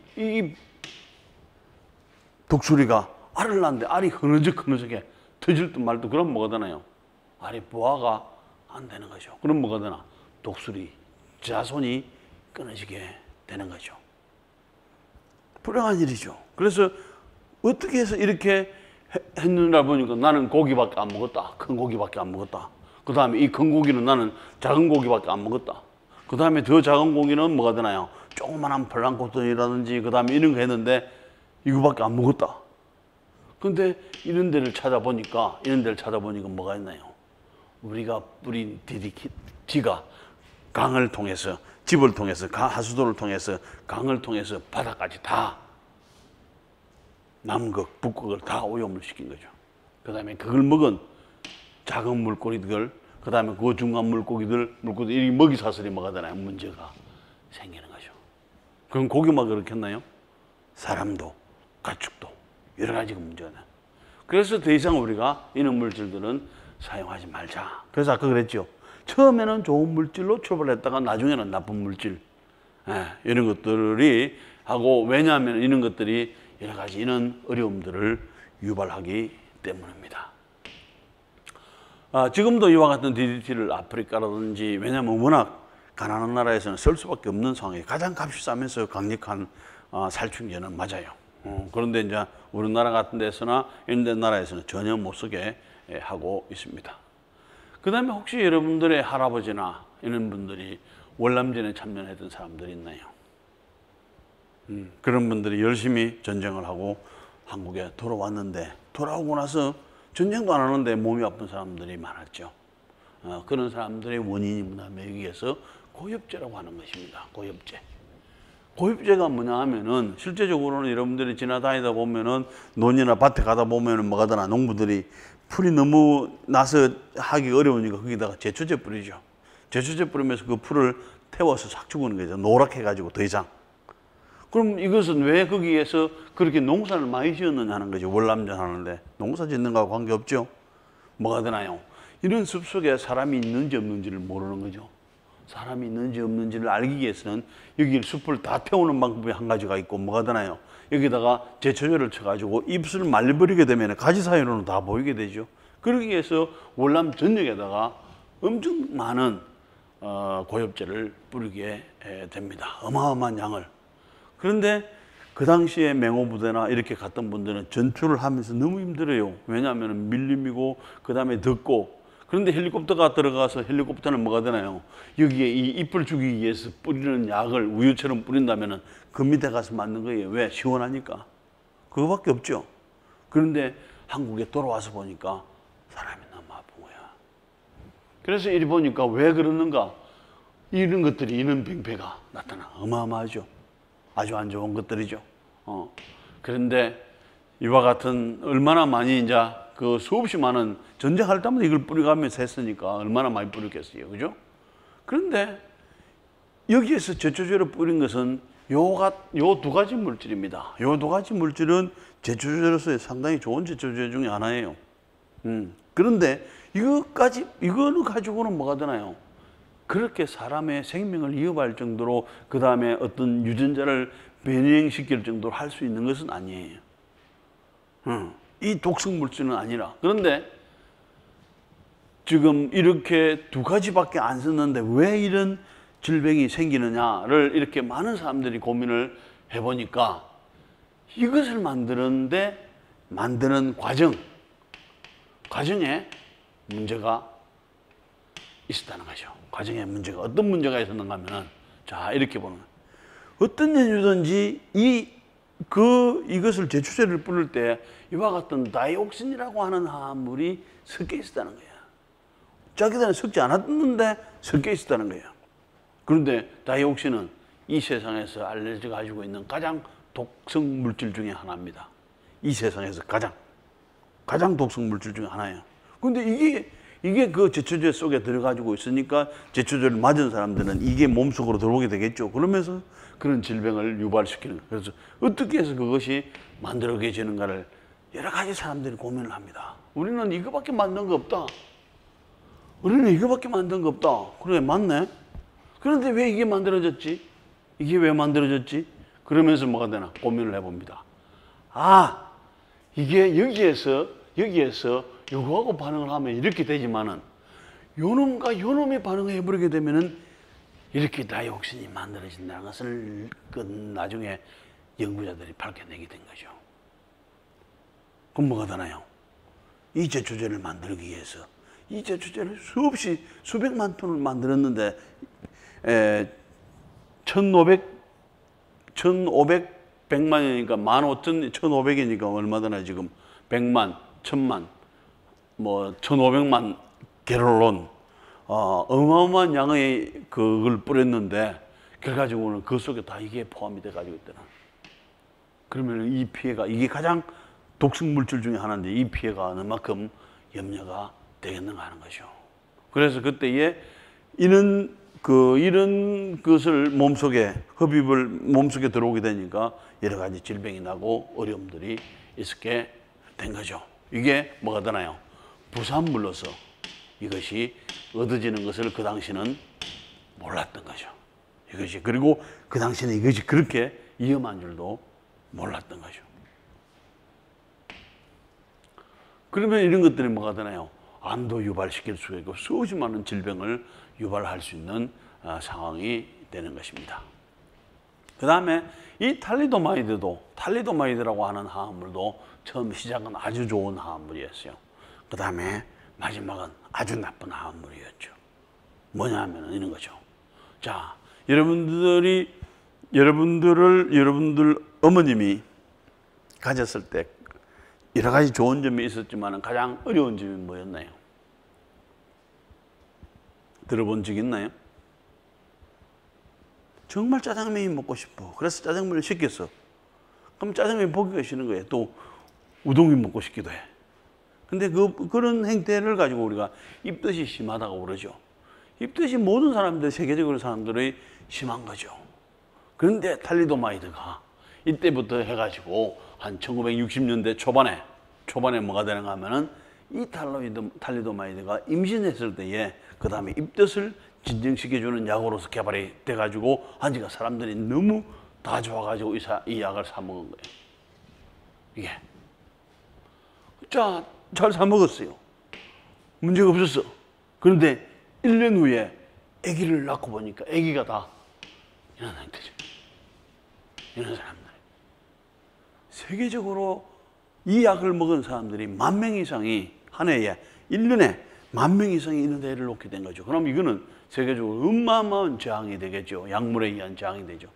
독수리가 알을 낳는데 알이 흐느적흐느적해 터질 듯 말 듯 그럼 뭐가더나요. 알이 보화가 안 되는 거죠. 그럼 뭐가더나 독수리 자손이 끊어지게 되는 거죠. 불행한 일이죠. 그래서 어떻게 해서 이렇게 했느냐 보니까 나는 고기밖에 안 먹었다. 큰 고기밖에 안 먹었다. 그 다음에 이 큰 고기는 나는 작은 고기밖에 안 먹었다. 그 다음에 더 작은 고기는 뭐가 되나요? 조그만한 플랑크톤이라든지 그 다음에 이런 거 했는데 이거밖에 안 먹었다. 근데 이런 데를 찾아보니까 뭐가 있나요? 우리가 뿌린 DDT가 강을 통해서, 집을 통해서, 하수도를 통해서, 강을 통해서 바다까지 다 남극, 북극을 다 오염을 시킨 거죠. 그 다음에 그걸 먹은 작은 물고기들, 그 다음에 그 중간 물고기들, 이 먹이 사슬이 뭐가 되나요? 문제가 생기는 거죠. 그럼 고기만 그렇겠나요? 사람도, 가축도, 여러 가지가 문제가 나요. 그래서 더 이상 우리가 이런 물질들은 사용하지 말자. 그래서 아까 그랬죠. 처음에는 좋은 물질로 출발했다가 나중에는 나쁜 물질. 이런 것들이 하고, 왜냐하면 이런 것들이 여러 가지 이런 어려움들을 유발하기 때문입니다. 지금도 이와 같은 DDT를 아프리카라든지, 왜냐하면 워낙 가난한 나라에서는 쓸 수밖에 없는 상황에 가장 값이 싸면서 강력한 살충제는 맞아요. 그런데 이제 우리나라 같은 데서나 이런 데 나라에서는 전혀 못 쓰게 하고 있습니다. 그 다음에 혹시 여러분들의 할아버지나 이런 분들이 월남전에 참전했던 사람들이 있나요? 그런 분들이 열심히 전쟁을 하고 한국에 돌아왔는데, 돌아오고 나서 전쟁도 안 하는데 몸이 아픈 사람들이 많았죠. 그런 사람들의 원인이 뭐냐면 여기에서 고엽제라고 하는 것입니다. 고엽제. 고엽제가 뭐냐 하면은 실제적으로는 여러분들이 지나다니다 보면은 논이나 밭에 가다 보면은 뭐가 되나 농부들이 풀이 너무 나서 하기 어려우니까 거기다가 제초제 뿌리죠. 제초제 뿌리면서 그 풀을 태워서 싹 죽이는 거죠. 노랗게 해가지고 더 이상. 그럼 이것은 왜 거기에서 그렇게 농사를 많이 지었느냐 하는 거죠. 월남전 하는데. 농사 짓는 거하고 관계없죠. 뭐가 되나요? 이런 숲속에 사람이 있는지 없는지를 모르는 거죠. 사람이 있는지 없는지를 알기 위해서는 여기 숲을 다 태우는 방법이 한 가지가 있고, 뭐가 되나요? 여기다가 제초제를 쳐가지고 잎을 말려버리게 되면 가지 사이로는 다 보이게 되죠. 그러기 위해서 월남 전역에다가 엄청 많은 고엽제를 뿌리게 됩니다. 어마어마한 양을. 그런데 그 당시에 맹호부대나 이렇게 갔던 분들은 전투를 하면서 너무 힘들어요. 왜냐하면 밀림이고 그 다음에 덥고. 그런데 헬리콥터가 들어가서 헬리콥터는 뭐가 되나요? 여기에 이 잎을 주기 위해서 뿌리는 약을 우유처럼 뿌린다면 그 밑에 가서 맞는 거예요. 왜? 시원하니까. 그거밖에 없죠. 그런데 한국에 돌아와서 보니까 사람이 너무 아픈 거야. 그래서 이리 보니까 왜 그러는가? 이런 것들이, 이런 병폐가 나타나. 어마어마하죠. 아주 안 좋은 것들이죠. 그런데 이와 같은 얼마나 많이 이제 그 수없이 많은 전쟁할 때마다 이걸 뿌려가면서 했으니까 얼마나 많이 뿌렸겠어요. 그죠? 그런데 여기에서 제초제를 뿌린 것은 요 두 가지 물질입니다. 요 두 가지 물질은 제초제로서의 상당히 좋은 제초제 중에 하나예요. 그런데 이거는 가지고는 뭐가 되나요? 그렇게 사람의 생명을 위협할 정도로 그 다음에 어떤 유전자를 변형시킬 정도로 할 수 있는 것은 아니에요. 이 독성 물질은 아니라. 그런데 지금 이렇게 두 가지밖에 안 썼는데 왜 이런 질병이 생기느냐를 이렇게 많은 사람들이 고민을 해보니까 이것을 만드는데 만드는 과정에 문제가 있었다는 거죠. 과정에 문제가 어떤 문제가 있었는가 하면은 자 이렇게 보는 거예요. 어떤 연유든지 이것을 제초제를 뿌릴 때 이와 같은 다이옥신이라고 하는 화합물이 섞여 있었다는 거예요. 자기들은 섞지 않았는데 섞여 있었다는 거예요. 그런데 다이옥신은 이 세상에서 알려져 가지고 있는 가장 독성 물질 중에 하나입니다. 이 세상에서 가장 독성 물질 중에 하나예요. 그런데 이게 그 제초제 속에 들어가지고 있으니까 제초제를 맞은 사람들은 이게 몸속으로 들어오게 되겠죠. 그러면서 그런 질병을 유발시키는 거예요. 그래서 어떻게 해서 그것이 만들어지는가를 여러 가지 사람들이 고민을 합니다. 우리는 이거밖에 만든 거 없다. 그래, 맞네. 그런데 왜 이게 만들어졌지? 이게 왜 만들어졌지? 그러면서 뭐가 되나? 고민을 해봅니다. 아, 이게 여기에서 요거하고 반응을 하면 이렇게 되지만은 요놈과 요놈이 반응을 해버리게 되면은 이렇게 다이옥신이 만들어진다는 것을 나중에 연구자들이 밝혀내게 된 거죠. 그럼 뭐가 되나요? 이 제초제를 만들기 위해서 이 제초제를 수백만 톤을 만들었는데 1,500만이니까 15,000, 1,500이니까 얼마 되나 지금 100만, 1,000만, 뭐 1,500만 개롤론 어마어마한 양의 그걸 뿌렸는데 결과적으로는 그 속에 다 이게 포함이 돼 가지고 있더라. 그러면 이 피해가 이게 가장 독성 물질 중에 하나인데 이 피해가 얼마만큼 염려가 되겠는가 하는 거죠. 그래서 그때에 이런 것을 흡입을 몸속에 들어오게 되니까 여러 가지 질병이 나고 어려움들이 있게 된 거죠. 이게 뭐가 되나요? 부산물로서 이것이 얻어지는 것을 그 당시는 몰랐던 거죠. 그리고 그 당시는 이것이 그렇게 위험한 줄도 몰랐던 거죠. 그러면 이런 것들이 뭐가 되나요? 암도 유발시킬 수 있고 수없이 많은 질병을 유발할 수 있는 상황이 되는 것입니다. 그 다음에 이 탈리도마이드라고 하는 화합물도 처음 시작은 아주 좋은 화합물이었어요. 그 다음에 마지막은 아주 나쁜 화합물이었죠. 뭐냐 하면 이런 거죠. 자, 여러분들 어머님이 가졌을 때 여러 가지 좋은 점이 있었지만 가장 어려운 점이 뭐였나요? 들어본 적 있나요? 정말 짜장면이 먹고 싶어. 그래서 짜장면을 시켰어. 그럼 짜장면이 보기가 싫은 거예요. 또 우동이 먹고 싶기도 해. 근데 그런 행태를 가지고 우리가 입덧이 심하다고 그러죠. 입덧이 모든 사람들, 세계적으로 사람들이 심한 거죠. 그런데 탈리도마이드가 이때부터 해가지고 한 1960년대 초반에 뭐가 되는가 하면은 이 탈리도마이드가 임신했을 때에 그 다음에 입덧을 진정시켜주는 약으로서 개발이 돼가지고 하니까 사람들이 너무 다 좋아가지고 이 약을 사 먹은 거예요. 이게. 자, 잘 사 먹었어요. 문제가 없었어. 그런데 1년 후에 아기를 낳고 보니까 아기가 다 이런 상태죠. 이런 사람들. 세계적으로 이 약을 먹은 사람들이 10,000명 이상이 한 해에 1년에 10,000명 이상이 이런 애를 놓게 된 거죠. 그럼 이거는 세계적으로 어마어마한 저항이 되겠죠. 약물에 의한 저항이 되죠.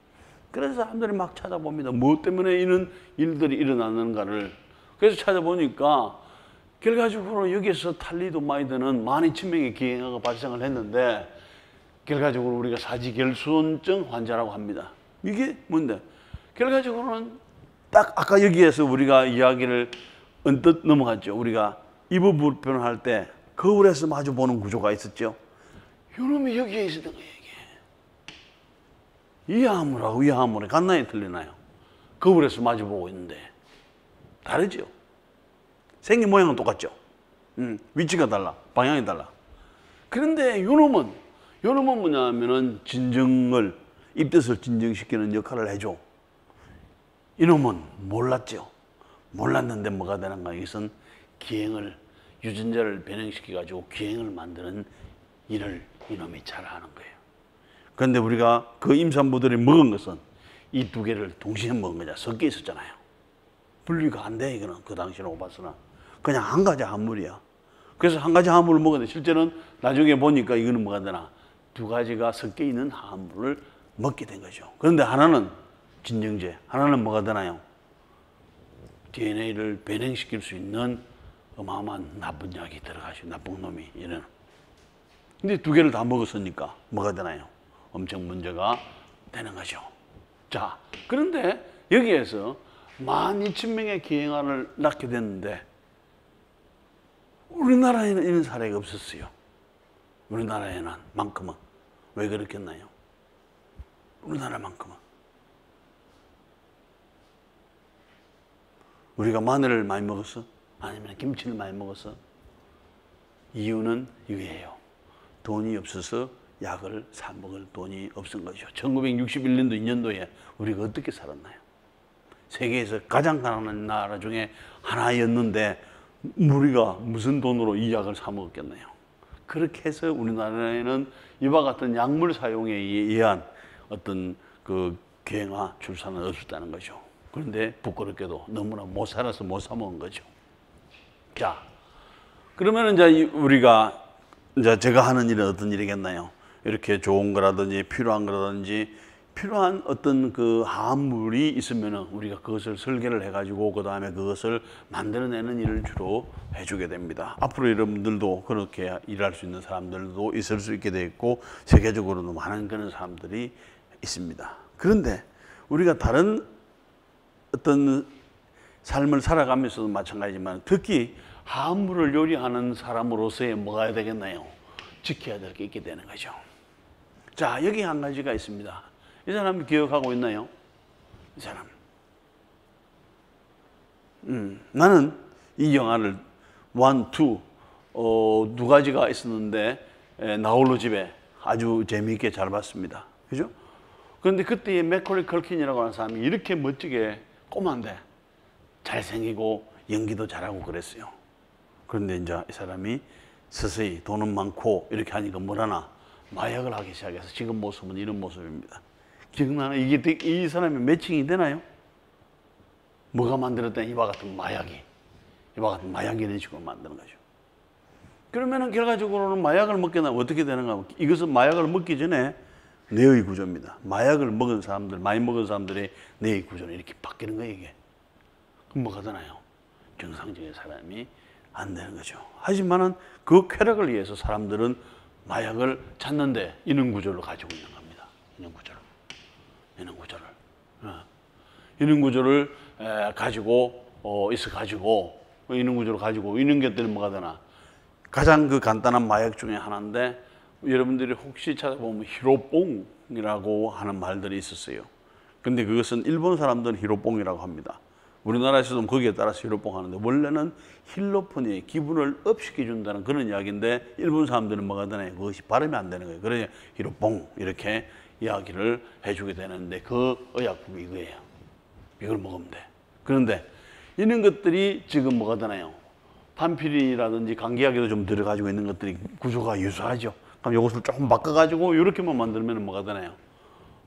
그래서 사람들이 막 찾아봅니다. 무엇 때문에 이런 일들이 일어나는가를. 그래서 찾아보니까 결과적으로 여기서 탈리도마이드는 12,000명의 기형아가 발생을 했는데 결과적으로 우리가 사지결손증 환자라고 합니다. 이게 뭔데? 결과적으로는 딱 아까 여기에서 우리가 이야기를 언뜻 넘어갔죠. 우리가 이불편할 때 거울에서 마주 보는 구조가 있었죠. 요놈이 여기에 있었던 거예요, 이게. 이 하물하고 이 하물이 간단히 틀리나요? 거울에서 마주 보고 있는데 다르죠. 생긴 모양은 똑같죠. 위치가 달라, 방향이 달라. 그런데 요놈은 뭐냐면은 진정을, 입뜻을 진정시키는 역할을 해줘. 이놈은 몰랐죠. 몰랐는데 뭐가 되는가? 이것은 기행을, 유전자를 변형시켜가지고 기행을 만드는 일을 이놈이 잘하는 거예요. 그런데 우리가 그 임산부들이 먹은 것은 이 두 개를 동시에 먹은 거잖아요. 섞여 있었잖아요. 분리가 안 돼, 이거는. 그 당시는 오바스는. 그냥 한 가지 한물이야. 그래서 한 가지 한물을 먹었는데 실제는 나중에 보니까 이거는 뭐가 되나? 두 가지가 섞여 있는 한물을 먹게 된 거죠. 그런데 하나는 진정제, 하나는 뭐가 되나요? DNA를 변형시킬 수 있는 어마어마한 나쁜 약이 들어가죠. 나쁜 놈이, 이런. 근데 두 개를 다 먹었으니까 뭐가 되나요? 엄청 문제가 되는 거죠. 자, 그런데 여기에서 12,000명의 기행아를 낳게 됐는데 우리나라에는 이런 사례가 없었어요. 우리나라에는 만큼은. 왜 그렇겠나요? 우리나라만큼은. 우리가 마늘을 많이 먹었어? 아니면 김치를 많이 먹었어? 이유는 이거예요. 돈이 없어서 약을 사 먹을 돈이 없은 거죠. 1961년도 2년도에 우리가 어떻게 살았나요? 세계에서 가장 가난한 나라 중에 하나였는데 우리가 무슨 돈으로 이 약을 사 먹었겠나요? 그렇게 해서 우리나라에는 이와 같은 약물 사용에 의한 어떤 그 기행아 출산은 없었다는 거죠. 그런데 부끄럽게도 너무나 못 살아서 못 사 먹은 거죠. 자, 그러면 이제 우리가 이제 제가 하는 일은 어떤 일이겠나요? 이렇게 좋은 거라든지 필요한 거라든지 필요한 어떤 그 화합물이 있으면은 우리가 그것을 설계를 해가지고 그 다음에 그것을 만들어내는 일을 주로 해주게 됩니다. 앞으로 여러분들도 그렇게 일할 수 있는 사람들도 있을 수 있게 돼 있고 세계적으로도 많은 그런 사람들이 있습니다. 그런데 우리가 다른 어떤 삶을 살아가면서도 마찬가지지만 특히 화합물을 요리하는 사람으로서의 뭐가 되겠나요? 지켜야 될 게 있게 되는 거죠. 자, 여기 한 가지가 있습니다. 이 사람 기억하고 있나요? 이 사람. 나는 이 영화를 두 가지가 있었는데 나홀로 집에 아주 재미있게 잘 봤습니다. 그죠? 그런데 그때의 맥콜리 컬킨이라고 하는 사람이 이렇게 멋지게 꼬만데 잘생기고 연기도 잘하고 그랬어요. 그런데 이제 이 사람이 서서히 돈은 많고 이렇게 하니까 뭐라나 마약을 하기 시작해서 지금 모습은 이런 모습입니다. 기억나나? 이게 이 사람이 매칭이 되나요? 뭐가 만들었다? 이와 같은 마약이. 이와 같은 마약이 이런 식으로 만드는 거죠. 그러면은 결과적으로는 마약을 먹게 되면 어떻게 되는가? 이것은 마약을 먹기 전에 뇌의 구조입니다. 마약을 먹은 사람들, 많이 먹은 사람들의 뇌의 구조는 이렇게 바뀌는 거예요, 이게. 그럼 뭐가 되나요? 정상적인 사람이 안 되는 거죠. 하지만은 그 쾌락을 위해서 사람들은 마약을 찾는데 이런 구조를 가지고 있는 겁니다. 이런 구조를. 이런 구조를 가지고 있어가지고 이런 구조를 가지고 이런 것들은 뭐가 되나? 가장 그 간단한 마약 중에 하나인데 여러분들이 혹시 찾아보면 히로뽕이라고 하는 말들이 있었어요. 근데 그것은 일본 사람들은 히로뽕이라고 합니다. 우리나라에서도 거기에 따라서 히로뽕 하는데 원래는 힐로폰이 기분을 업시켜준다는 그런 이야기인데 일본 사람들은 뭐가 되나요? 그것이 발음이 안 되는 거예요. 그래서 히로뽕 이렇게 이야기를 해주게 되는데 그 의약품이 이거예요. 이걸 먹으면 돼. 그런데 이런 것들이 지금 뭐가 되나요? 판피린이라든지 감기약에도 좀 들어가지고 있는 것들이 구조가 유사하죠. 그럼 이것을 조금 바꿔가지고 이렇게만 만들면 뭐가 되나요?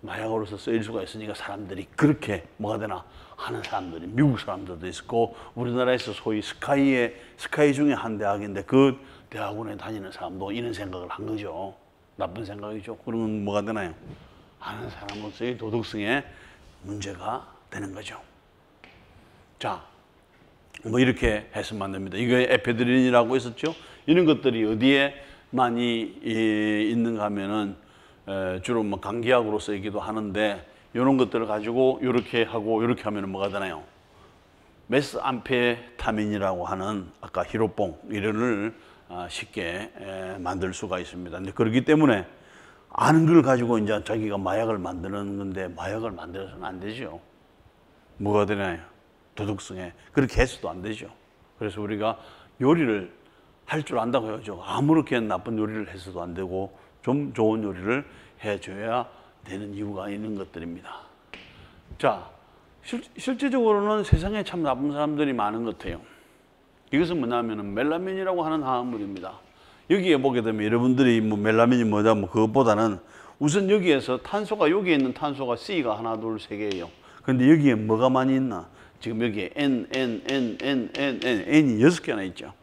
마약으로서 쓰일 수가 있으니까 사람들이 그렇게 뭐가 되나 하는 사람들이 미국 사람들도 있고 우리나라에서 소위 스카이 중에 한 대학인데 그 대학원에 다니는 사람도 이런 생각을 한 거죠. 나쁜 생각이죠. 그러면 뭐가 되나요? 하는 사람으로서의 도덕성에 문제가 되는 거죠. 자, 뭐 이렇게 해서는 안 됩니다. 이거 에페드린이라고 있었죠. 이런 것들이 어디에 많이 있는가 하면은 주로 뭐 감기약으로 쓰이기도 하는데 이런 것들을 가지고 이렇게 하고 이렇게 하면 뭐가 되나요? 메스암페타민이라고 하는 아까 히로뽕 이를 쉽게 만들 수가 있습니다. 근데 그렇기 때문에 아는 걸 가지고 이제 자기가 마약을 만드는 건데 마약을 만들어서는 안 되죠. 뭐가 되나요? 도덕성에 그렇게 해서도 안 되죠. 그래서 우리가 요리를 할 줄 안다고 해야죠. 아무렇게 나쁜 요리를 해서도 안 되고 좀 좋은 요리를 해줘야 되는 이유가 있는 것들입니다. 자, 실제적으로는 세상에 참 나쁜 사람들이 많은 것 같아요. 이것은 뭐냐면은 멜라민이라고 하는 화합물입니다. 여기에 보게 되면 여러분들이 뭐 멜라민이 뭐다 뭐 그것보다는 우선 여기에서 탄소가 여기에 있는 탄소가 C가 하나 둘 세 개예요. 그런데 여기에 뭐가 많이 있나? 지금 여기에 N이 6개나 있죠.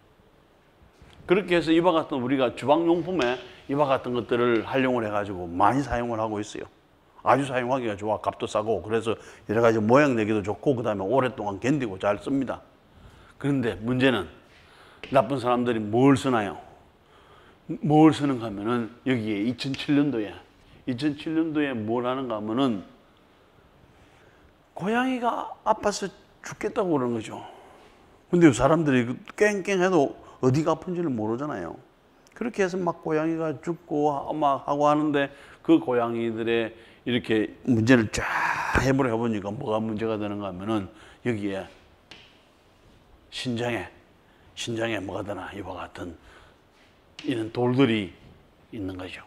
그렇게 해서 이와 같은 우리가 주방용품에 이와 같은 것들을 활용을 해가지고 많이 사용을 하고 있어요. 아주 사용하기가 좋아. 값도 싸고 그래서 여러 가지 모양 내기도 좋고 그 다음에 오랫동안 견디고 잘 씁니다. 그런데 문제는 나쁜 사람들이 뭘 쓰나요? 뭘 쓰는가 하면은 여기에 2007년도에 뭘 하는가 하면은 고양이가 아파서 죽겠다고 그러는 거죠. 근데 사람들이 깽깽해도 어디가 아픈지를 모르잖아요. 그렇게 해서 막 고양이가 죽고 막 하고 하는데 그 고양이들의 이렇게 문제를 쫙 해보려 해보니까 뭐가 문제가 되는가 하면은 여기에 신장에 뭐가 되나 이와 같은 이런 돌들이 있는 거죠.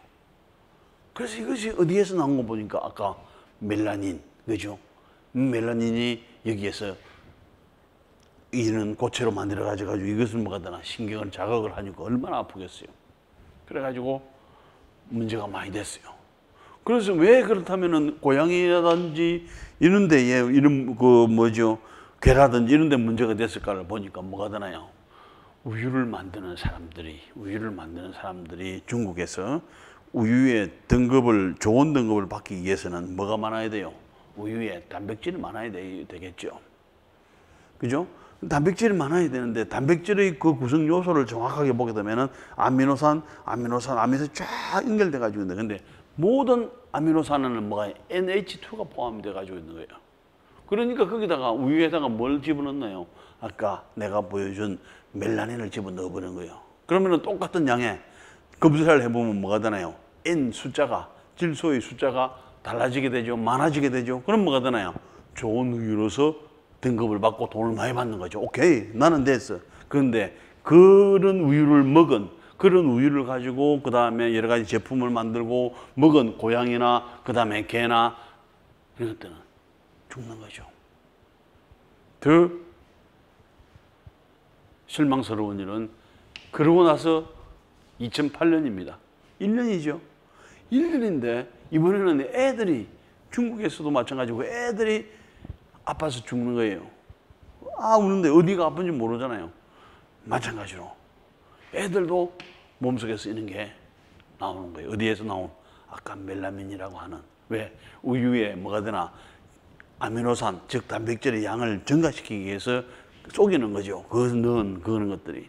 그래서 이것이 어디에서 나온 거 보니까 아까 멜라닌, 그죠? 멜라닌이 여기에서 이런 고체로 만들어 가지고 이것은 뭐가 되나 신경을 자극을 하니까 얼마나 아프겠어요. 그래가지고 문제가 많이 됐어요. 그래서 왜 그렇다면은 고양이라든지 이런 데에 이런 그 뭐죠 개라든지 이런 데 문제가 됐을까를 보니까 뭐가 되나요? 우유를 만드는 사람들이 중국에서 우유의 좋은 등급을 받기 위해서는 뭐가 많아야 돼요? 우유에 단백질이 많아야 되겠죠. 그죠? 단백질이 많아야 되는데 단백질의 그 구성 요소를 정확하게 보게 되면은 아미노산 쫙 연결돼 가지고 있는데 근데 모든 아미노산에는 뭐가 NH2가 포함돼 가지고 있는 거예요. 그러니까 거기다가 우유에다가 뭘 집어넣나요? 아까 내가 보여준 멜라닌을 집어넣어 보는 거예요. 그러면은 똑같은 양에 검사를 해보면 뭐가 되나요? N 숫자가 질소의 숫자가 달라지게 되죠. 많아지게 되죠. 그럼 뭐가 되나요? 좋은 우유로서 등급을 받고 돈을 많이 받는 거죠. 오케이, 나는 됐어. 그런데 그런 우유를 가지고 그 다음에 여러 가지 제품을 만들고 먹은 고양이나 그 다음에 개나 이런 것들은 죽는 거죠. 더 실망스러운 일은 그러고 나서 2008년입니다. 1년이죠. 1년인데 이번에는 애들이 중국에서도 마찬가지고 애들이 아파서 죽는 거예요. 우는데 어디가 아픈지 모르잖아요. 마찬가지로 애들도 몸속에서 이런 게 나오는 거예요. 어디에서 나온? 아까 멜라민이라고 하는 왜 우유에 뭐가 되나 아미노산 즉 단백질의 양을 증가시키기 위해서 속이는 거죠. 그런 것들이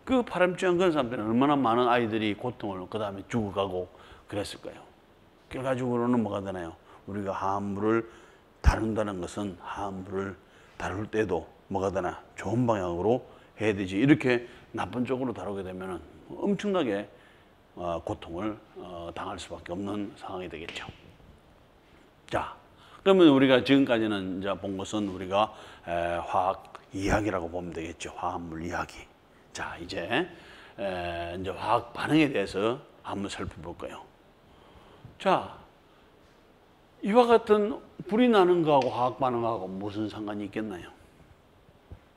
그 파렴치한 그런 사람들은 얼마나 많은 아이들이 고통을 그 다음에 죽어가고 그랬을까요? 결과적으로는 뭐가 되나요? 우리가 화합물을 다룬다는 것은 화합물을 다룰 때도 뭐가 되나 좋은 방향으로 해야 되지. 이렇게 나쁜 쪽으로 다루게 되면 엄청나게 고통을 당할 수밖에 없는 상황이 되겠죠. 자, 그러면 우리가 지금까지는 이제 본 것은 우리가 화학 이야기라고 보면 되겠죠. 화합물 이야기. 자, 이제 화학 반응에 대해서 한번 살펴볼까요? 자, 이와 같은 불이 나는 거하고 화학 반응하고 무슨 상관이 있겠나요?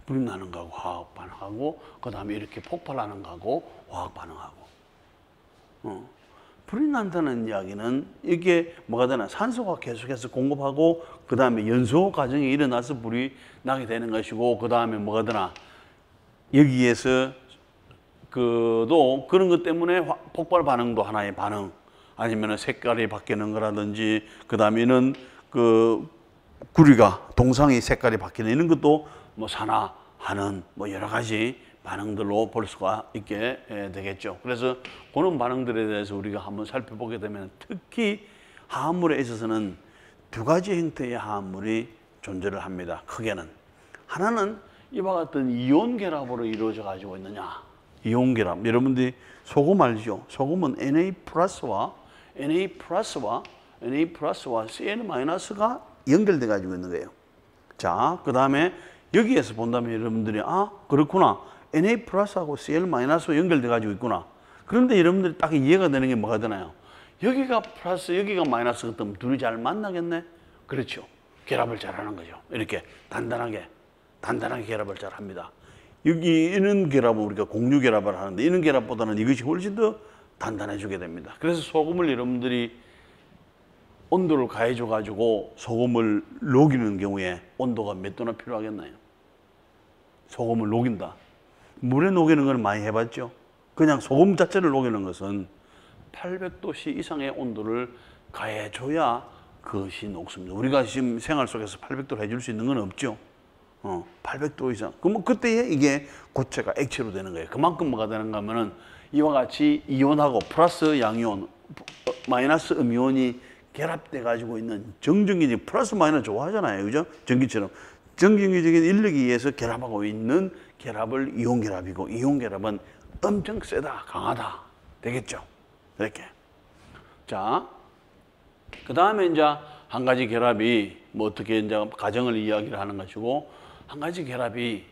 불이 나는 거하고 화학 반응하고 그 다음에 이렇게 폭발하는 거하고 화학 반응하고 불이 난다는 이야기는 이게 뭐가 되나 산소가 계속해서 공급하고 그 다음에 연소 과정이 일어나서 불이 나게 되는 것이고 그 다음에 뭐가 되나 여기에서 또 그런 것 때문에 폭발 반응도 하나의 반응 아니면 색깔이 바뀌는 거라든지 그 다음에는 그 구리가 동상의 색깔이 바뀌는 이런 것도 뭐 산화하는 뭐 여러 가지 반응들로 볼 수가 있게 되겠죠. 그래서 그런 반응들에 대해서 우리가 한번 살펴보게 되면 특히 화합물에 있어서는 두 가지 형태의 화합물이 존재를 합니다. 크게는 하나는 이와 같은 이온 결합으로 이루어져 가지고 있느냐. 이온 결합. 여러분들이 소금 알죠? 소금은 Na+와 Cl-가 연결돼 가지고 있는 거예요. 자, 그 다음에 여기에서 본다면 여러분들이 그렇구나. Na+하고 Cl-와 연결돼 가지고 있구나. 그런데 여러분들이 딱 이해가 되는 게 뭐가 되나요? 여기가 플러스, 여기가 마이너스가 뜨면 둘이 잘 만나겠네? 그렇죠. 결합을 잘하는 거죠. 이렇게 단단하게 결합을 잘합니다. 여기 이런 결합은 우리가 공유 결합을 하는데 이런 결합보다는 이것이 훨씬 더 단단해지게 됩니다. 그래서 소금을 여러분들이 온도를 가해줘 가지고 소금을 녹이는 경우에 온도가 몇 도나 필요하겠나요? 소금을 녹인다. 물에 녹이는 건 많이 해봤죠. 그냥 소금 자체를 녹이는 것은 800도씨 이상의 온도를 가해줘야 그것이 녹습니다. 우리가 지금 생활 속에서 800도를 해줄 수 있는 건 없죠. 800도 이상. 그러면 그때에 이게 고체가 액체로 되는 거예요. 그만큼 뭐가 되는가 하면은 이와 같이 이온하고 플러스 양이온, 마이너스 음이온이 결합돼 가지고 있는 정전기, 플러스 마이너스 좋아하잖아요. 그죠? 전기처럼. 정전기적인 인력에 의해서 결합하고 있는 결합을 이온 결합이고, 이온 결합은 엄청 세다, 강하다. 되겠죠? 이렇게. 자, 그 다음에 이제 한 가지 결합이 뭐 어떻게 이제 가정을 이야기를 하는 것이고, 한 가지 결합이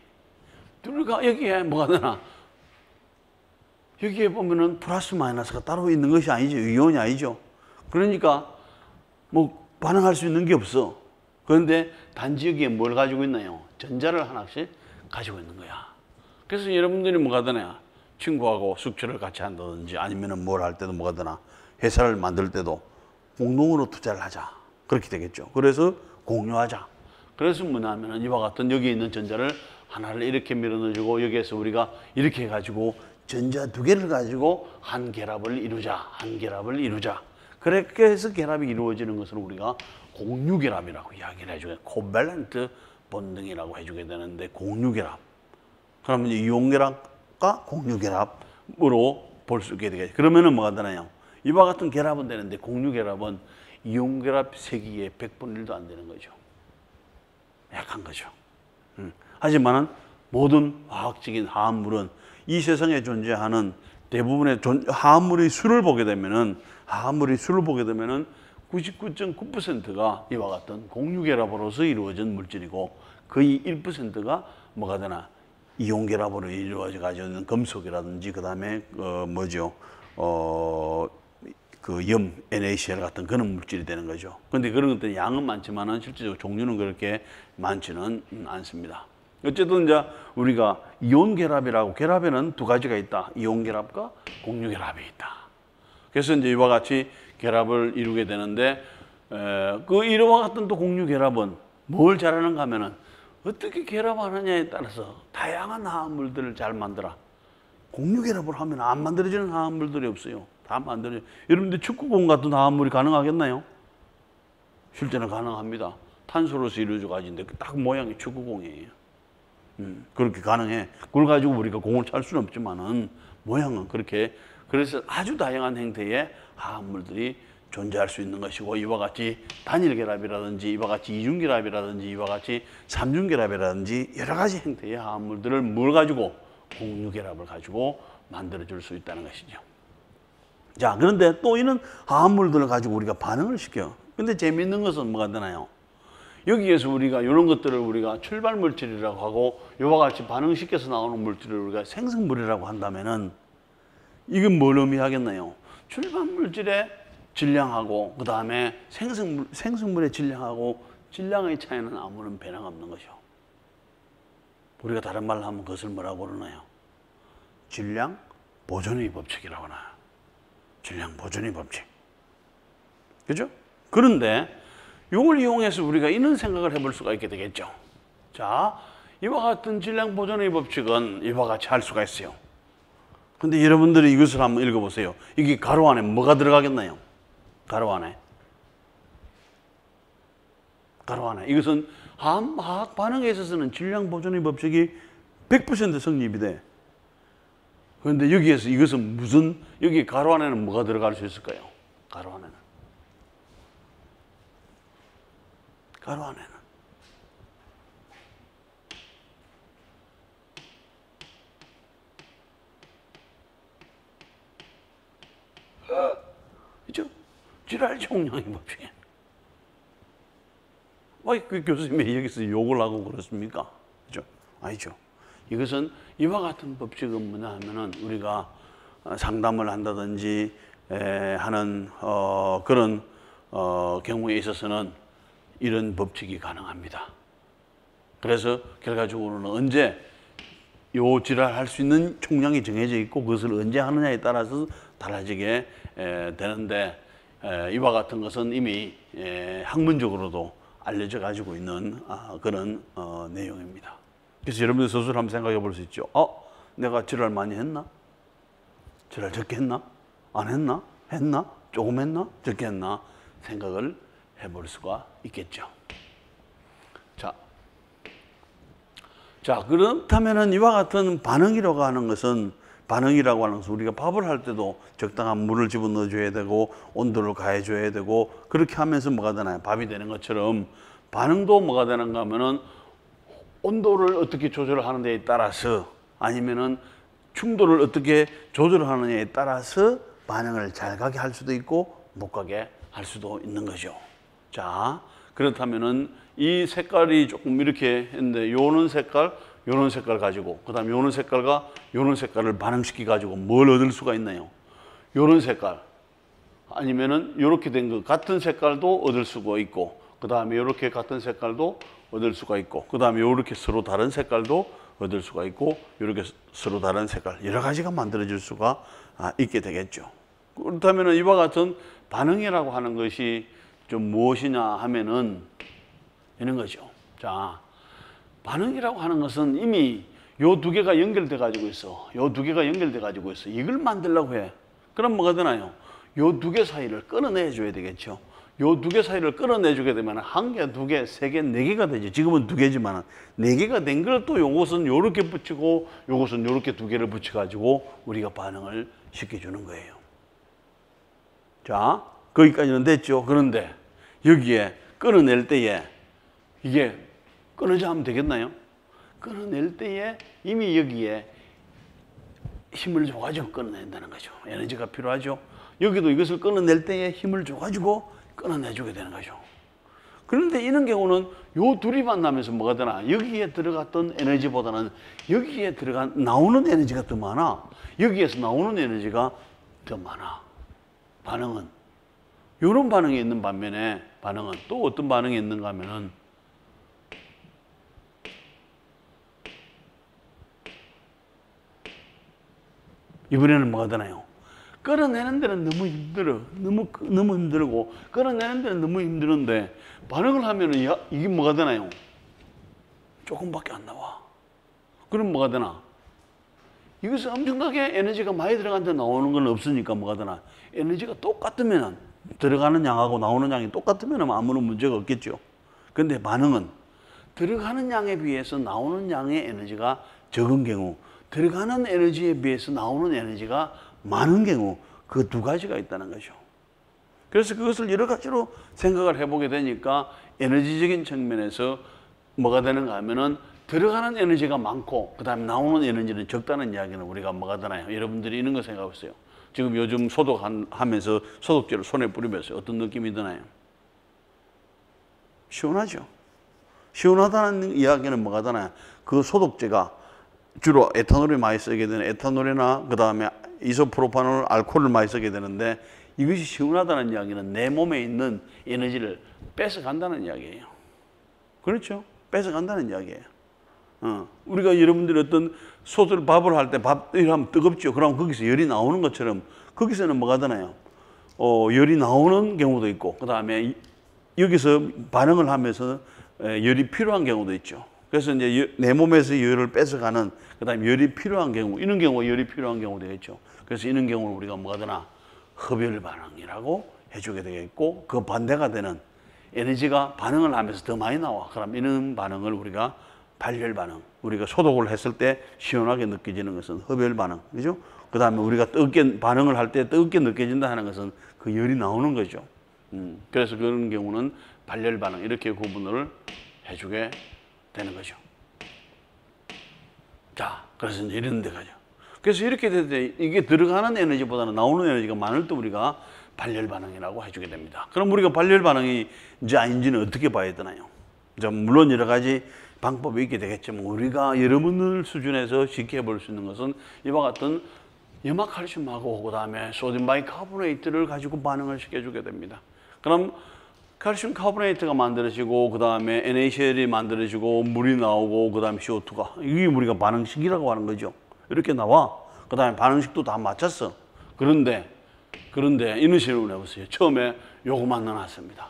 둘가 여기에 뭐가 되나? 여기에 보면은 플러스 마이너스가 따로 있는 것이 아니죠. 이온이 아니죠. 그러니까 뭐 반응할 수 있는 게 없어. 그런데 단지 여기에 뭘 가지고 있나요? 전자를 하나씩 가지고 있는 거야. 그래서 여러분들이 뭐가 되나? 친구하고 숙제를 같이 한다든지 아니면은 뭘 할 때도 뭐가 되나? 회사를 만들 때도 공동으로 투자를 하자. 그렇게 되겠죠. 그래서 공유하자. 그래서 뭐냐면은 이와 같은 여기 있는 전자를 하나를 이렇게 밀어넣어주고 여기에서 우리가 이렇게 해가지고 전자 두 개를 가지고 한 결합을 이루자. 그렇게 해서 결합이 이루어지는 것을 우리가 공유결합이라고 이야기를 해주게, 코밸런트 본등이라고 해주게 되는데, 공유결합. 그러면 이온결합과 공유결합으로 볼 수 있게 되겠죠. 그러면은 뭐가 되나요? 이와 같은 결합은 되는데 공유결합은 이온결합 세기에 100분의 1도 안 되는 거죠. 약한 거죠. 하지만은 모든 화학적인 화합물은 이 세상에 존재하는 대부분의 화합물의 수를 보게 되면은 99.9%가 이와 같은 공유결합으로서 이루어진 물질이고, 거의 1%가 뭐가 되나? 이온결합으로 이루어져 가지고 있는 금속이라든지, 그 다음에 염, NaCl 같은 그런 물질이 되는 거죠. 그런데 그런 것들이 양은 많지만은 실제적으로 종류는 그렇게 많지는 않습니다. 어쨌든 이제 우리가 이온결합이라고, 결합에는 두 가지가 있다. 이온결합과 공유결합이 있다. 그래서 이제 이와 같이 결합을 이루게 되는데, 이와 같은 또 공유결합은 뭘 잘하는가 하면은 어떻게 결합하느냐에 따라서 다양한 화합물들을 잘 만들어. 공유결합을 하면 안 만들어지는 화합물들이 없어요. 다 만들어요. 여러분들 축구공 같은 화합물이 가능하겠나요? 실제는 가능합니다. 탄소로서 이루어져 가지는데 딱 모양이 축구공이에요. 그렇게 가능해. 그걸 가지고 우리가 공을 찰 수는 없지만은 모양은 그렇게. 그래서 아주 다양한 형태의 화합물들이 존재할 수 있는 것이고, 이와 같이 단일결합이라든지 이와 같이 이중결합이라든지 이와 같이 삼중결합이라든지 여러 가지 형태의 화합물들을 뭘 가지고? 공유결합을 가지고 만들어줄 수 있다는 것이죠. 자, 그런데 또 이런 화합물들을 가지고 우리가 반응을 시켜요. 근데 재미있는 것은 뭐가 되나요? 여기에서 우리가 이런 것들을 우리가 출발 물질이라고 하고, 이와 같이 반응시켜서 나오는 물질을 우리가 생성물이라고 한다면은 이건 뭘 의미하겠나요? 출발 물질의 질량하고 그 다음에 생성물의 질량하고 질량의 차이는 아무런 변화가 없는 거죠. 우리가 다른 말로 하면 그것을 뭐라고 그러나요? 질량 보존의 법칙이라고 하나요? 질량 보존의 법칙. 그죠? 그런데 이걸 이용해서 우리가 이런 생각을 해볼 수가 있게 되겠죠. 자, 이와 같은 질량 보존의 법칙은 이와 같이 할 수가 있어요. 근데 여러분들이 이것을 한번 읽어보세요. 이게 가로 안에 뭐가 들어가겠나요? 가로 안에. 이것은 화학 반응에 있어서는 질량 보존의 법칙이 100% 성립이 돼. 그런데 여기에서 이것은 무슨, 여기 가로 안에는 뭐가 들어갈 수 있을까요? 가로 안에는 지랄 총량의 법칙이에요. 왜 그 교수님이 여기서 욕을 하고 그렇습니까? 그죠? 아니죠. 이것은 이와 같은 법칙은 뭐냐 하면은 우리가 상담을 한다든지 하는 그런 경우에 있어서는 이런 법칙이 가능합니다. 그래서 결과적으로는 언제 요 질환할 수 있는 총량이 정해져 있고 그것을 언제 하느냐에 따라서 달라지게 되는데 이와 같은 것은 이미 학문적으로도 알려져 가지고 있는 그런 내용입니다. 그래서 여러분들 스스로 한번 생각해 볼 수 있죠. 내가 질환 많이 했나? 질환 적게 했나? 안 했나? 했나? 조금 했나? 적게 했나? 생각을 해볼 수가 있겠죠. 자, 그렇다면은 이와 같은 반응이라고 하는 것은 우리가 밥을 할 때도 적당한 물을 집어넣어 줘야 되고 온도를 가해 줘야 되고 그렇게 하면서 뭐가 되나요? 밥이 되는 것처럼 반응도 뭐가 되는가 하면은 온도를 어떻게 조절하는 데에 따라서 아니면은 충돌을 어떻게 조절하느냐에 따라서 반응을 잘 가게 할 수도 있고 못 가게 할 수도 있는 거죠. 자, 그렇다면은 이 색깔이 조금 이렇게 했는데 요런 색깔 가지고 그다음에 요런 색깔과 요런 색깔을 반응시키 가지고 뭘 얻을 수가 있나요? 요런 색깔 아니면은 요렇게 된 거 같은 색깔도 얻을 수가 있고 그다음에 요렇게 같은 색깔도 얻을 수가 있고 그다음에 요렇게 서로 다른 색깔도 얻을 수가 있고 요렇게 서로 다른 색깔 여러 가지가 만들어질 수가 있게 되겠죠. 그렇다면은 이와 같은 반응이라고 하는 것이 좀 무엇이냐 하면은 이런 거죠. 자, 반응이라고 하는 것은 이미 요 두 개가 연결돼 가지고 있어. 요 두 개가 연결돼 가지고 있어. 이걸 만들려고 해. 그럼 뭐가 되나요? 요 두 개 사이를 끊어내 줘야 되겠죠. 요 두 개 사이를 끊어내 주게 되면 한 개, 두 개, 세 개, 네 개가 되죠. 지금은 두 개지만 네 개가 된 걸 또 요것은 요렇게 붙이고 요것은 요렇게 두 개를 붙여 가지고 우리가 반응을 시켜주는 거예요. 자, 거기까지는 됐죠. 그런데 여기에 끊어낼 때에 이게 끊어져 하면 되겠나요? 끊어낼 때에 이미 여기에 힘을 줘가지고 끊어낸다는 거죠. 에너지가 필요하죠. 여기도 이것을 끊어낼 때에 힘을 줘가지고 끊어내주게 되는 거죠. 그런데 이런 경우는 요 둘이 만나면서 뭐가 되나? 여기에 들어갔던 에너지보다는 여기에 나오는 에너지가 더 많아. 여기에서 나오는 에너지가 더 많아. 반응은. 이런 반응이 있는 반면에 반응은 또 어떤 반응이 있는가 하면은 이번에는 뭐가 되나요? 끌어내는 데는 너무 힘들어. 너무 힘들고 끌어내는 데는 너무 힘드는데 반응을 하면은 이게 뭐가 되나요? 조금밖에 안 나와. 그럼 뭐가 되나? 이것은 엄청나게 에너지가 많이 들어간데 나오는 건 없으니까 뭐가 되나? 에너지가 똑같으면 들어가는 양하고 나오는 양이 똑같으면 아무런 문제가 없겠죠. 그런데 반응은 들어가는 양에 비해서 나오는 양의 에너지가 적은 경우 들어가는 에너지에 비해서 나오는 에너지가 많은 경우 그 두 가지가 있다는 거죠. 그래서 그것을 여러 가지로 생각을 해보게 되니까 에너지적인 측면에서 뭐가 되는가 하면은 들어가는 에너지가 많고 그 다음에 나오는 에너지는 적다는 이야기는 우리가 뭐가 되나요? 여러분들이 이런 거 생각해보세요. 지금 요즘 소독하면서 소독제를 손에 뿌리면서 어떤 느낌이 드나요? 시원하죠. 시원하다는 이야기는 뭐가 되나요? 그 소독제가 주로 에탄올을 많이 쓰게 되는 에탄올이나 그 다음에 이소프로파놀, 알코올을 많이 쓰게 되는데 이것이 시원하다는 이야기는 내 몸에 있는 에너지를 뺏어간다는 이야기예요. 그렇죠? 뺏어간다는 이야기예요. 우리가 여러분들이 어떤 밥을 할 때 밥을 하면 뜨겁죠. 그럼 거기서 열이 나오는 것처럼 거기서는 뭐가 되나요? 열이 나오는 경우도 있고 그 다음에 여기서 반응을 하면서 열이 필요한 경우도 있죠. 그래서 이제 내 몸에서 열을 뺏어가는 그 다음에 열이 필요한 경우 이런 경우가 열이 필요한 경우 되겠죠. 그래서 이런 경우는 우리가 뭐가 되나? 흡열 반응이라고 해주게 되겠고 그 반대가 되는 에너지가 반응을 하면서 더 많이 나와. 그럼 이런 반응을 우리가 발열 반응. 우리가 소독을 했을 때 시원하게 느껴지는 것은 흡열 반응. 그죠? 그 다음에 우리가 뜨겁게 반응을 할 때 뜨겁게 느껴진다 하는 것은 그 열이 나오는 거죠. 그래서 그런 경우는 발열 반응. 이렇게 구분을 해주게 되는 거죠. 자, 그래서 이제 이런 데 가죠. 그래서 이렇게 될 때 이게 들어가는 에너지보다는 나오는 에너지가 많을 때 우리가 발열 반응이라고 해주게 됩니다. 그럼 우리가 발열 반응인지 아닌지는 어떻게 봐야 되나요? 물론 여러 가지 방법이 있게 되겠지만 우리가 여러분들 수준에서 쉽게 볼 수 있는 것은 이와 같은 염화칼슘하고 그다음에 소듐 바이카보네이트를 가지고 반응을 시켜주게 됩니다. 그럼 칼슘 카보네이트가 만들어지고 그다음에 NaCl이 만들어지고 물이 나오고 그다음에 CO2가 이게 우리가 반응식이라고 하는 거죠. 이렇게 나와. 그다음에 반응식도 다 맞췄어. 그런데 이런 실험을 해보세요. 처음에 요거만 넣어놨습니다.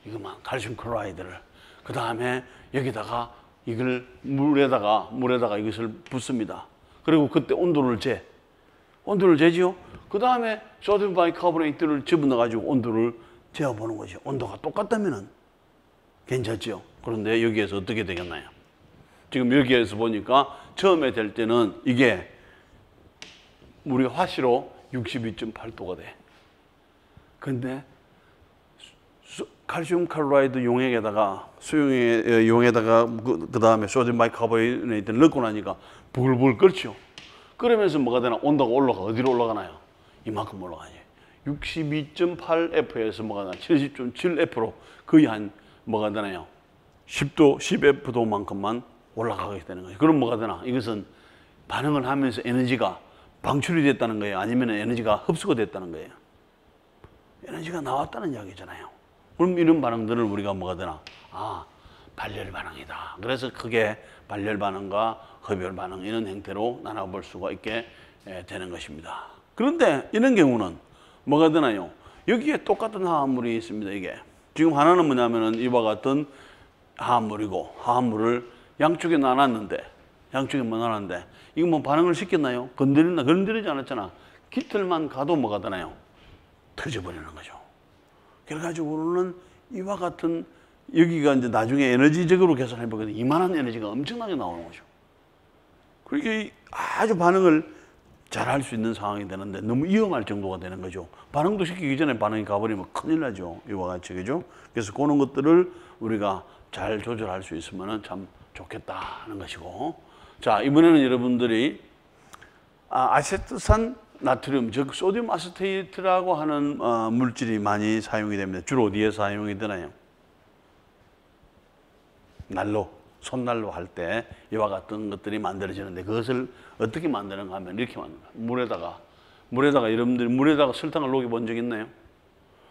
이거만 칼슘 클로라이드를. 그다음에 여기다가 이걸 물에다가 이것을 붓습니다. 그리고 그때 온도를 재지요. 그다음에 소듐 바이카보네이트를 집어넣어가지고 온도를 재어보는 거죠. 온도가 똑같다면은 괜찮죠. 그런데 여기에서 어떻게 되겠나요? 지금 여기에서 보니까 처음에 될 때는 이게 물이 화시로 62.8도가 돼. 근데 칼슘 클로라이드 용액에다가 용에다가 그다음에 소듐 바이카보네이트를 넣고 나니까 부글부글 끓죠. 끓으면서 뭐가 되나? 온도가 어디로 올라가나요? 이만큼 올라가죠. 62.8F에서 뭐가 되나? 70.7F로 거의 한 뭐가 되나요? 10도, 10F도만큼만 올라가게 되는 거예요. 그럼 뭐가 되나? 이것은 반응을 하면서 에너지가 방출이 됐다는 거예요? 아니면 에너지가 흡수가 됐다는 거예요? 에너지가 나왔다는 이야기잖아요. 그럼 이런 반응들을 우리가 뭐가 되나? 발열 반응이다. 그래서 크게 발열 반응과 흡열 반응 이런 형태로 나눠볼 수가 있게 되는 것입니다. 그런데 이런 경우는 뭐가 되나요? 여기에 똑같은 화합물이 있습니다. 이게 지금 하나는 뭐냐면은 이와 같은 화합물이고 화합물을 양쪽에 나눴는데 이거 뭐 반응을 시켰나요? 건드리지 않았잖아. 깃털만 가도 뭐가 되나요? 터져버리는 거죠. 그래가지고는 이와 같은 여기가 이제 나중에 에너지적으로 계산해 보게 되면 이만한 에너지가 엄청나게 나오는 거죠. 그렇게 아주 반응을 잘 할 수 있는 상황이 되는데 너무 위험할 정도가 되는 거죠. 반응도 시키기 전에 반응이 가버리면 큰일 나죠. 이와 같이, 그죠? 그래서 그런 것들을 우리가 잘 조절할 수 있으면 참 좋겠다는 것이고. 자, 이번에는 여러분들이 아세트산 나트륨, 즉 소듐 아세테이트라고 하는 물질이 많이 사용이 됩니다. 주로 어디에 사용이 되나요? 손난로 할 때 이와 같은 것들이 만들어지는데 그것을 어떻게 만드는가 하면 이렇게 만듭니다. 물에다가 여러분들이 물에다가 설탕을 녹여 본 적 있나요?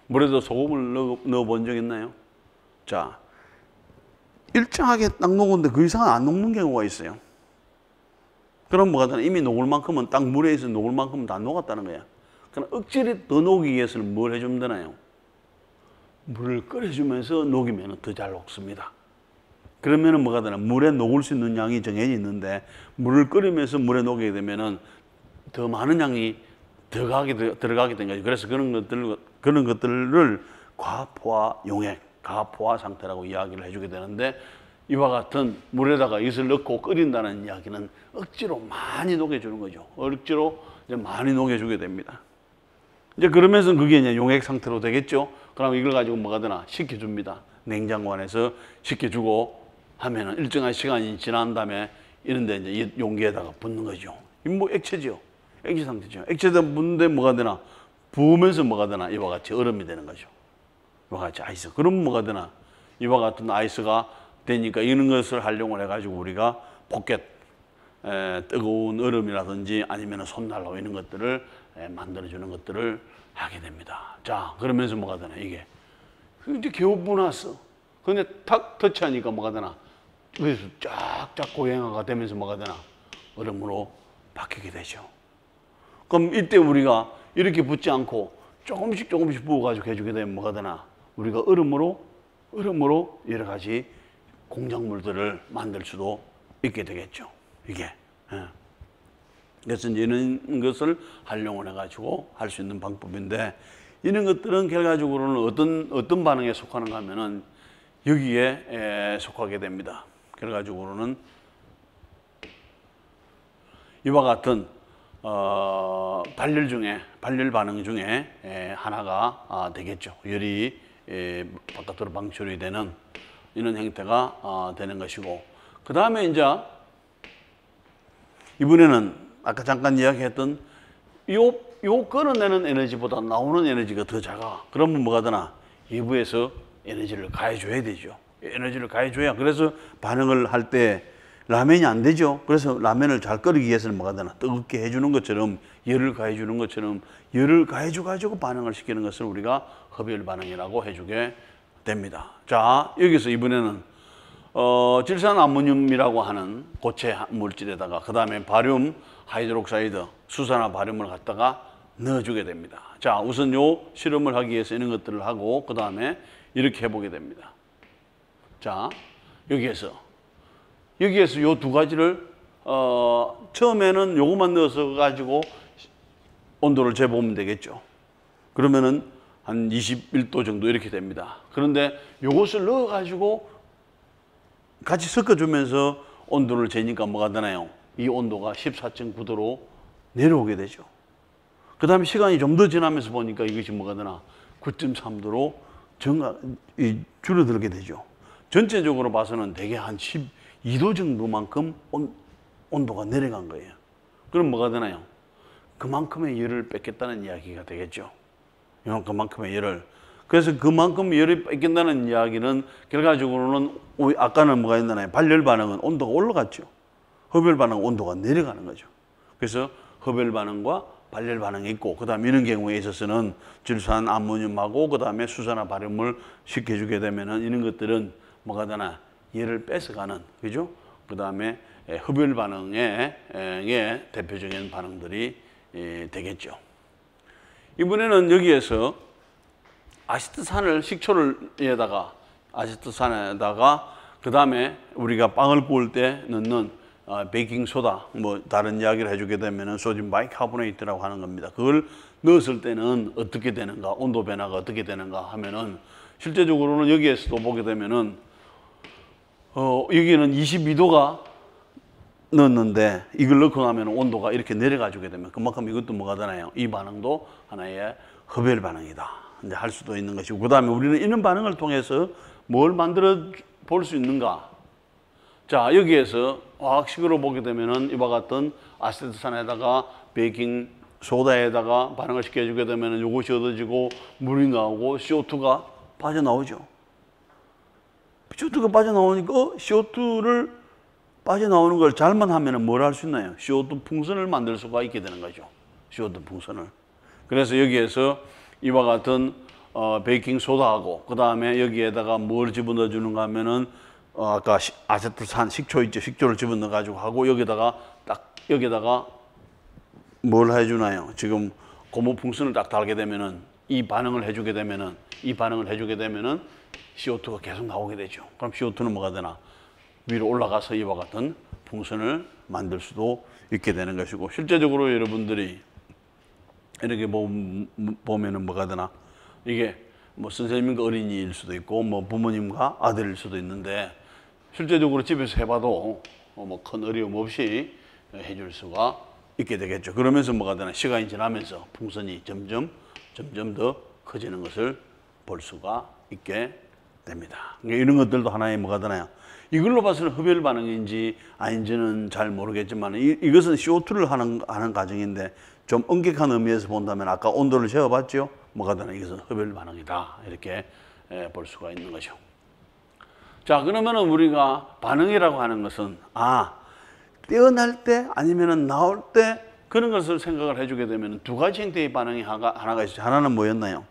물에다 소금을 넣어 본 적 있나요? 자, 일정하게 딱 녹는데 그 이상은 안 녹는 경우가 있어요. 그럼 뭐가 되나? 이미 녹을 만큼은 딱 물에 있어 녹을 만큼은 다 녹았다는 거야. 그럼 억지로 더 녹이기 위해서는 뭘 해주면 되나요? 물을 끓여주면서 녹이면 더 잘 녹습니다. 그러면은 뭐가 되나? 물에 녹을 수 있는 양이 정해져 있는데 물을 끓이면서 물에 녹이게 되면은 더 많은 양이 들어가게 된 거죠. 그래서 그런 것들을 과포화 용액, 과포화 상태라고 이야기를 해주게 되는데 이와 같은 물에다가 이것을 넣고 끓인다는 이야기는 억지로 많이 녹여주는 거죠. 억지로 이제 많이 녹여주게 됩니다. 이제 그러면서 그게 이제 용액 상태로 되겠죠. 그럼 이걸 가지고 뭐가 되나? 식혀줍니다. 냉장고 안에서 식혀주고 하면은 일정한 시간이 지난 다음에 이런데 이제 용기에다가 붓는 거죠. 이 뭐 액체죠. 액체 상태죠. 액체에다 붓는데 뭐가 되나? 부으면서 뭐가 되나? 이와 같이 얼음이 되는 거죠. 이와 같이 아이스. 그럼 뭐가 되나? 이와 같은 아이스가 되니까 이런 것을 활용을 해가지고 우리가 포켓, 뜨거운 얼음이라든지 아니면 손난로 이런 것들을 만들어주는 것들을 하게 됩니다. 자, 그러면서 뭐가 되나? 이게 이제 겨우 부났어. 근데 탁 터치하니까 뭐가 되나? 그래서 쫙쫙 고양화가 되면서 뭐가 되나? 얼음으로 바뀌게 되죠. 그럼 이때 우리가 이렇게 붓지 않고 조금씩 부어가지고 해주게 되면 뭐가 되나? 우리가 얼음으로 여러 가지 공작물들을 만들 수도 있게 되겠죠. 이게. 그래서 이런 것을 활용을 해가지고 할 수 있는 방법인데 이런 것들은 결과적으로는 어떤 반응에 속하는가 하면은 여기에 속하게 됩니다. 그래가지고는 이와 같은 발열 반응 중에 하나가 되겠죠. 열이 바깥으로 방출이 되는 이런 형태가 되는 것이고, 그 다음에 이제 이번에는 아까 잠깐 이야기했던 이 요 끌어내는 에너지보다 나오는 에너지가 더 작아. 그러면 뭐가 되나? 외부에서 에너지를 가해줘야 되죠. 에너지를 가해줘야. 그래서 반응을 할 때 라면이 안 되죠. 그래서 라면을 잘 끓이기 위해서는 뭐가 되나? 뜨겁게 해주는 것처럼, 열을 가해주는 것처럼 열을 가해줘가지고 반응을 시키는 것을 우리가 흡열 반응이라고 해주게 됩니다. 자, 여기서 이번에는 질산 아모늄이라고 하는 고체 물질에다가 그 다음에 바륨 하이드록사이드 수산화 바륨을 갖다가 넣어주게 됩니다. 자, 우선 요 실험을 하기 위해서 이런 것들을 하고 그 다음에 이렇게 해보게 됩니다. 자, 여기에서 요 두 가지를 처음에는 요것만 넣어서 가지고 온도를 재보면 되겠죠. 그러면은 한 21도 정도 이렇게 됩니다. 그런데 요것을 넣어 가지고 같이 섞어주면서 온도를 재니까 뭐가 되나요? 이 온도가 14.9도로 내려오게 되죠. 그 다음에 시간이 좀 더 지나면서 보니까 이것이 뭐가 되나? 9.3도로 줄어들게 되죠. 전체적으로 봐서는 대개 한 12도 정도만큼 온도가 내려간 거예요. 그럼 뭐가 되나요? 그만큼의 열을 뺏겠다는 이야기가 되겠죠. 그만큼의 열을. 그래서 그만큼 열이 뺏긴다는 이야기는 결과적으로는 아까는 뭐가 있나요? 발열 반응은 온도가 올라갔죠. 흡열 반응은 온도가 내려가는 거죠. 그래서 흡열 반응과 발열 반응이 있고 그다음에 이런 경우에 있어서는 질산 아모늄하고 그다음에 수산화 발효물 시켜주게 되면은 이런 것들은 뭐가 되나 열을 뺏어가는 그죠? 그다음에 흡열 반응의 대표적인 반응들이 되겠죠. 이번에는 여기에서 아세트산을 식초를에다가 아세트산에다가 그다음에 우리가 빵을 구울 때 넣는 베이킹 소다 뭐 다른 이야기를 해주게 되면은 소듐 바이카보네이트라고 하는 겁니다. 그걸 넣었을 때는 어떻게 되는가, 온도 변화가 어떻게 되는가 하면은 실제적으로는 여기에서도 보게 되면은 여기는 22도가 넣었는데 이걸 넣고 나면 온도가 이렇게 내려가 주게 되면 그만큼 이것도 뭐가 되나요? 이 반응도 하나의 흡열 반응이다. 이제 할 수도 있는 것이고 그 다음에 우리는 이런 반응을 통해서 뭘 만들어 볼 수 있는가? 자, 여기에서 화학식으로 보게 되면은 이와 같은 아세트산에다가 베이킹 소다에다가 반응을 시켜주게 되면은 이것이 얻어지고 물이 나오고 CO2가 빠져나오죠. CO2가 빠져나오니까 CO2를 빠져나오는 걸 잘만 하면은 뭘 할 수 있나요? CO2 풍선을 만들 수가 있게 되는 거죠. CO2 풍선을. 그래서 여기에서 이와 같은 베이킹 소다하고 그 다음에 여기에다가 뭘 집어넣어 주는가 하면은 아까 아세트산 식초 있죠. 식초를 집어넣어 가지고 하고 여기다가 뭘 해주나요? 지금 고무 풍선을 딱 달게 되면은 이 반응을 해주게 되면은 CO2가 계속 나오게 되죠. 그럼 CO2는 뭐가 되나? 위로 올라가서 이와 같은 풍선을 만들 수도 있게 되는 것이고 실제적으로 여러분들이 이렇게 보면은 뭐가 되나? 이게 뭐 선생님과 어린이일 수도 있고 뭐 부모님과 아들일 수도 있는데 실제적으로 집에서 해봐도 뭐 큰 어려움 없이 해줄 수가 있게 되겠죠. 그러면서 뭐가 되나? 시간이 지나면서 풍선이 점점 더 커지는 것을 볼 수가 있게 됩니다. 이런 것들도 하나의 뭐가 되나요? 이걸로 봐서는 흡열 반응인지 아닌지는 잘 모르겠지만 이것은 CO2를 하는 과정인데 좀 엄격한 의미에서 본다면 아까 온도를 재어봤죠? 뭐가 되나? 이것은 흡열 반응이다. 이렇게 볼 수가 있는 거죠. 자, 그러면은 우리가 반응이라고 하는 것은 떼어날 때 아니면은 나올 때 그런 것을 생각을 해주게 되면 두 가지 형태의 반응이 하나가 있어요. 하나는 뭐였나요?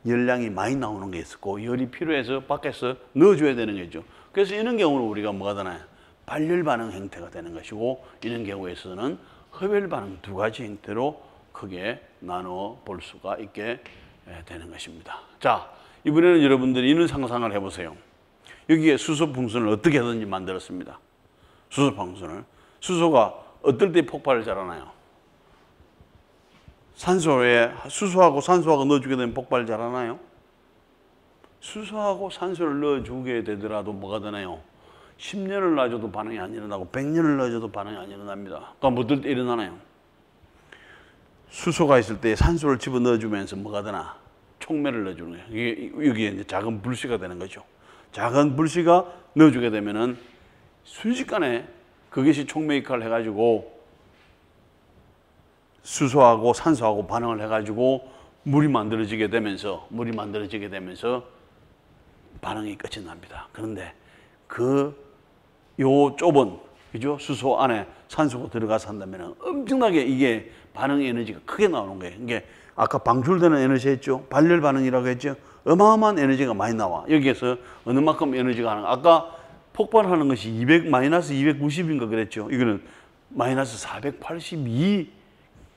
열량이 많이 나오는 게 있었고 열이 필요해서 밖에서 넣어줘야 되는 거죠. 그래서 이런 경우는 우리가 뭐가 되나요? 발열 반응 형태가 되는 것이고 이런 경우에서는 흡열 반응 두 가지 형태로 크게 나눠 볼 수가 있게 되는 것입니다. 자, 이번에는 여러분들이 이런 상상을 해보세요. 여기에 수소 풍선을 어떻게 하든지 만들었습니다. 수소 풍선을. 수소가 어떨 때 폭발을 잘하나요? 수소하고 산소하고 넣어주게 되면 폭발을 잘하나요? 수소하고 산소를 넣어주게 되더라도 뭐가 되나요? 10년을 놔줘도 반응이 안 일어나고 100년을 놔줘도 반응이 안 일어납니다. 그럼 어떨 때 일어나나요? 수소가 있을 때 산소를 집어넣어주면서 뭐가 되나? 촉매를 넣어주는 거예요. 여기에 이제 작은 불씨가 되는 거죠. 작은 불씨가 넣어주게 되면은 순식간에 그것이 촉매 역할을 해가지고 수소하고 산소하고 반응을 해가지고 물이 만들어지게 되면서 반응이 끝이 납니다. 그런데 요 좁은 그죠? 수소 안에 산소가 들어가서 한다면 엄청나게 이게 반응 에너지가 크게 나오는 거예요. 이게 아까 방출되는 에너지 했죠? 발열 반응이라고 했죠? 어마어마한 에너지가 많이 나와. 여기에서 어느 만큼 에너지가 하는 아까 폭발하는 것이 마이너스 290인가 그랬죠? 이거는 마이너스 482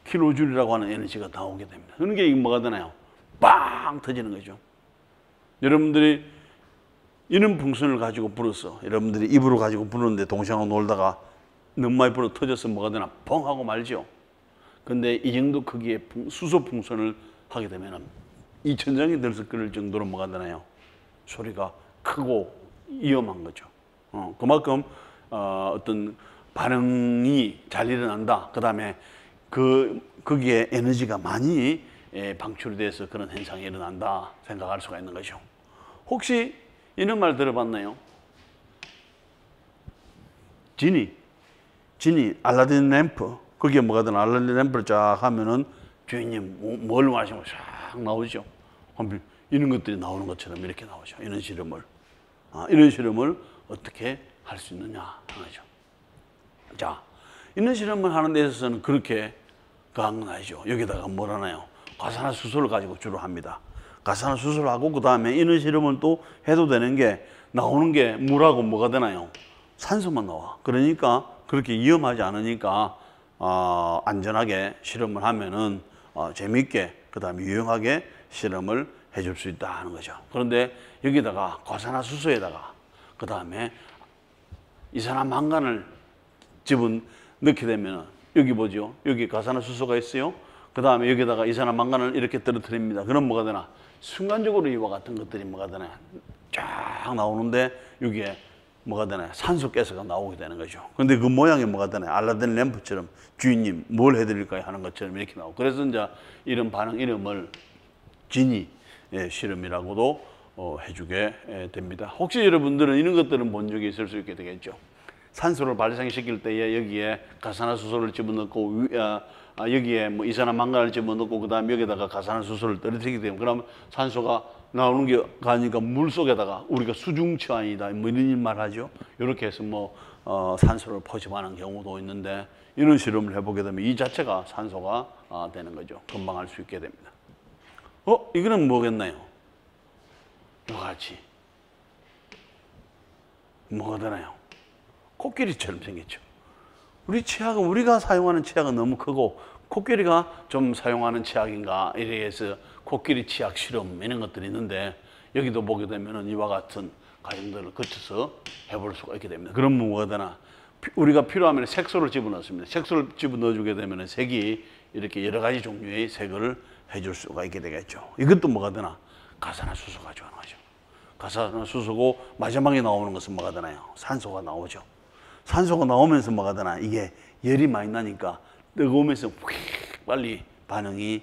킬로줄이라고 하는 에너지가 나오게 됩니다. 그런 게 뭐가 되나요? 빵 터지는 거죠. 여러분들이 이런 풍선을 가지고 불어서 여러분들이 입으로 가지고 부르는데 동생하고 놀다가 너무 많이 불어 터져서 뭐가 되나 펑 하고 말죠. 근데 이 정도 크기의 수소 풍선을 하게 되면 이 천장이 들썩거릴 정도로 뭐가 되나요? 소리가 크고 위험한 거죠. 그만큼 어떤 반응이 잘 일어난다. 그 다음에 거기에 에너지가 많이 방출돼서 그런 현상이 일어난다 생각할 수가 있는 거죠. 혹시 이런 말 들어봤나요? 지니 알라딘 램프 거기에 뭐가 되나 알라딘 램프를 쫙 하면은 주인님 뭘 마시면 쫙 나오죠. 이런 것들이 나오는 것처럼 이렇게 나오죠. 이런 실험을 어떻게 할 수 있느냐 하는 거죠. 자, 이런 실험을 하는 데 있어서는 그렇게 강한 건 아니죠. 여기다가 뭘 하나요? 가산화수소를 가지고 주로 합니다. 가산화수소를 하고 그 다음에 이런 실험을 또 해도 되는 게 나오는 게 물하고 뭐가 되나요? 산소만 나와. 그러니까 그렇게 위험하지 않으니까 안전하게 실험을 하면은 재미있게 그 다음에 유용하게 실험을 해줄 수 있다 하는 거죠. 그런데 여기다가 과산화수소에다가 그 다음에 이산화망간을 넣게 되면 여기 보죠. 여기 가산화수소가 있어요. 그 다음에 여기다가 이산화망간을 이렇게 떨어뜨립니다. 그럼 뭐가 되나? 순간적으로 이와 같은 것들이 뭐가 되나? 쫙 나오는데 여기에 뭐가 되나요? 산소가스가 나오게 되는 거죠. 근데 그 모양이 뭐가 되나요? 알라딘 램프처럼 주인님 뭘 해드릴까요? 하는 것처럼 이렇게 나오고. 그래서 이제 이런 반응 이름을 지니 실험이라고도 해주게 됩니다. 혹시 여러분들은 이런 것들은 본 적이 있을 수 있게 되겠죠. 산소를 발생시킬 때에 여기에 가산화수소를 집어넣고 여기에 뭐 이산화망간을 집어넣고 그 다음에 여기다가 가산화수소를 떨어뜨리게 되면 그러면 산소가 나오는 게 아니니까 물 속에다가 우리가 수중치환이다 뭐 이런 말 하죠. 이렇게 해서 뭐 산소를 포집하는 경우도 있는데 이런 실험을 해보게 되면 이 자체가 산소가 되는 거죠. 금방 알 수 있게 됩니다. 이거는 뭐겠나요? 이와 같이 뭐가 되나요? 코끼리처럼 생겼죠. 우리가 사용하는 치약은 너무 크고 코끼리가 좀 사용하는 치약인가 이래 해서 코끼리 치약 실험 이런 것들이 있는데 여기도 보게 되면 이와 같은 과정들을 거쳐서 해볼 수가 있게 됩니다. 그럼 뭐가 되나? 우리가 필요하면 색소를 집어넣습니다. 색소를 집어넣어주게 되면 색이 이렇게 여러 가지 종류의 색을 해줄 수가 있게 되겠죠. 이것도 뭐가 되나? 가산화수소가 좋아하는 거죠. 가산화수소고 마지막에 나오는 것은 뭐가 되나요? 산소가 나오죠. 산소가 나오면서 뭐가 되나? 이게 열이 많이 나니까 뜨거우면서 빨리 반응이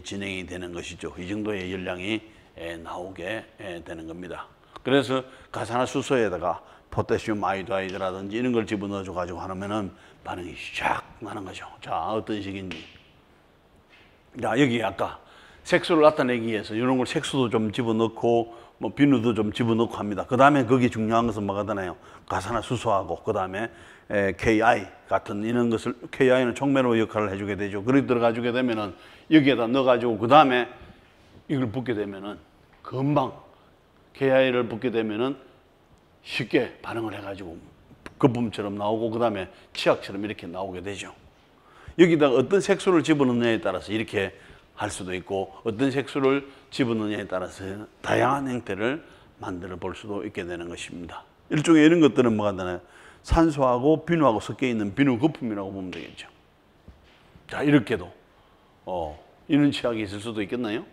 진행이 되는 것이죠. 이 정도의 열량이 나오게 되는 겁니다. 그래서 가산화수소에다가 포타슘 아이오다이드라든지 이런 걸 집어넣어 가지고 하면은 반응이 쫙 나는 거죠. 자, 어떤 식인지. 자, 여기 아까 색소를 나타내기 위해서 이런 걸 색소도 좀 집어넣고 뭐 비누도 좀 집어넣고 합니다. 그 다음에 거기 중요한 것은 뭐가 되나요? 가산화수소하고 그 다음에 KI 같은 이런 것을 KI는 촉매로 역할을 해주게 되죠. 그렇게 들어가주게 되면은 여기에다 넣어가지고 그 다음에 이걸 붓게 되면은 금방 KI를 붓게 되면은 쉽게 반응을 해가지고 거품처럼 나오고 그 다음에 치약처럼 이렇게 나오게 되죠. 여기다 어떤 색소를 집어넣느냐에 따라서 이렇게 할 수도 있고 어떤 색소를 집어넣느냐에 따라서 다양한 형태를 만들어 볼 수도 있게 되는 것입니다. 일종의 이런 것들은 뭐가 되나요? 산소하고 비누하고 섞여 있는 비누 거품이라고 보면 되겠죠. 자, 이렇게도 이런 치약이 있을 수도 있겠나요?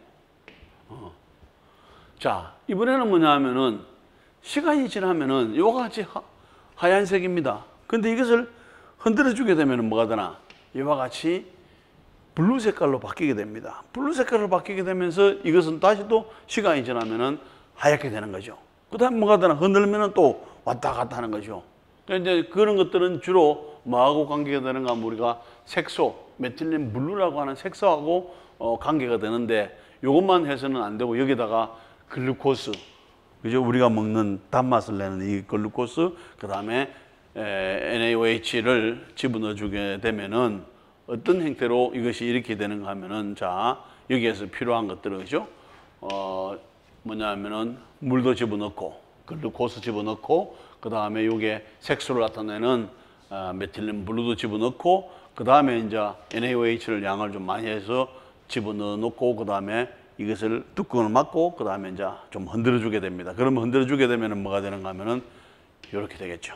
자, 이번에는 뭐냐 하면은 시간이 지나면은 이와 같이 하얀색입니다. 근데 이것을 흔들어 주게 되면 뭐가 되나? 이와 같이 블루 색깔로 바뀌게 됩니다. 블루 색깔로 바뀌게 되면서 이것은 다시 또 시간이 지나면은 하얗게 되는 거죠. 그 다음에 뭐가 되나? 흔들면은 또 왔다 갔다 하는 거죠. 그러니까 이제 그런 것들은 주로 뭐하고 관계가 되는가 하면 우리가 색소, 메틸렌 블루라고 하는 색소하고 관계가 되는데 이것만 해서는 안 되고 여기다가 글루코스, 그죠? 우리가 먹는 단맛을 내는 이 글루코스, 그 다음에 NaOH를 집어넣어 주게 되면은 어떤 형태로 이것이 이렇게 되는가 하면은, 자, 여기에서 필요한 것들은, 그죠? 뭐냐면은 물도 집어넣고, 글루코스 집어넣고, 그 다음에 요게 색소를 나타내는 메틸렌 블루도 집어넣고, 그 다음에 이제 NaOH를 양을 좀 많이 해서 집어넣어 놓고, 그 다음에 이것을 뚜껑을 막고, 그 다음에 이제 좀 흔들어 주게 됩니다. 그러면 흔들어 주게 되면은 뭐가 되는가 하면은 이렇게 되겠죠.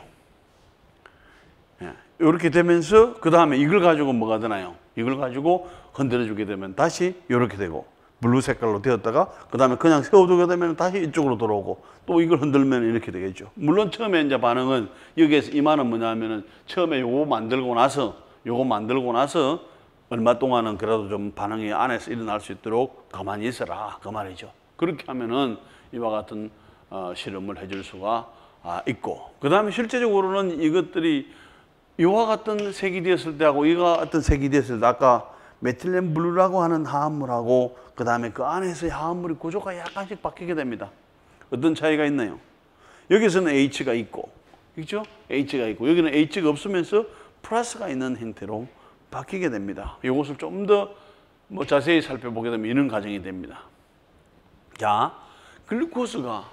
이렇게 되면서 그 다음에 이걸 가지고 뭐가 되나요? 이걸 가지고 흔들어 주게 되면 다시 이렇게 되고, 블루 색깔로 되었다가 그 다음에 그냥 세워두게 되면 다시 이쪽으로 돌아오고, 또 이걸 흔들면 이렇게 되겠죠. 물론 처음에 이제 반응은 여기에서 이 말은 뭐냐면은 처음에 요거 만들고 나서 얼마 동안은 그래도 좀 반응이 안에서 일어날 수 있도록 가만히 있어라, 그 말이죠. 그렇게 하면은 이와 같은 실험을 해줄 수가 있고, 그 다음에 실제적으로는 이것들이 이와 같은 색이 되었을 때하고 이와 같은 색이 되었을 때, 아까 메틸렌 블루라고 하는 화합물하고 그 다음에 그 안에서의 화합물의 구조가 약간씩 바뀌게 됩니다. 어떤 차이가 있나요? 여기서는 H가 있고, 그렇죠? H가 있고, 여기는 H가 없으면서 플러스가 있는 형태로 바뀌게 됩니다. 이것을 좀 더 자세히 살펴보게 되면 이런 과정이 됩니다. 자, 글루코스가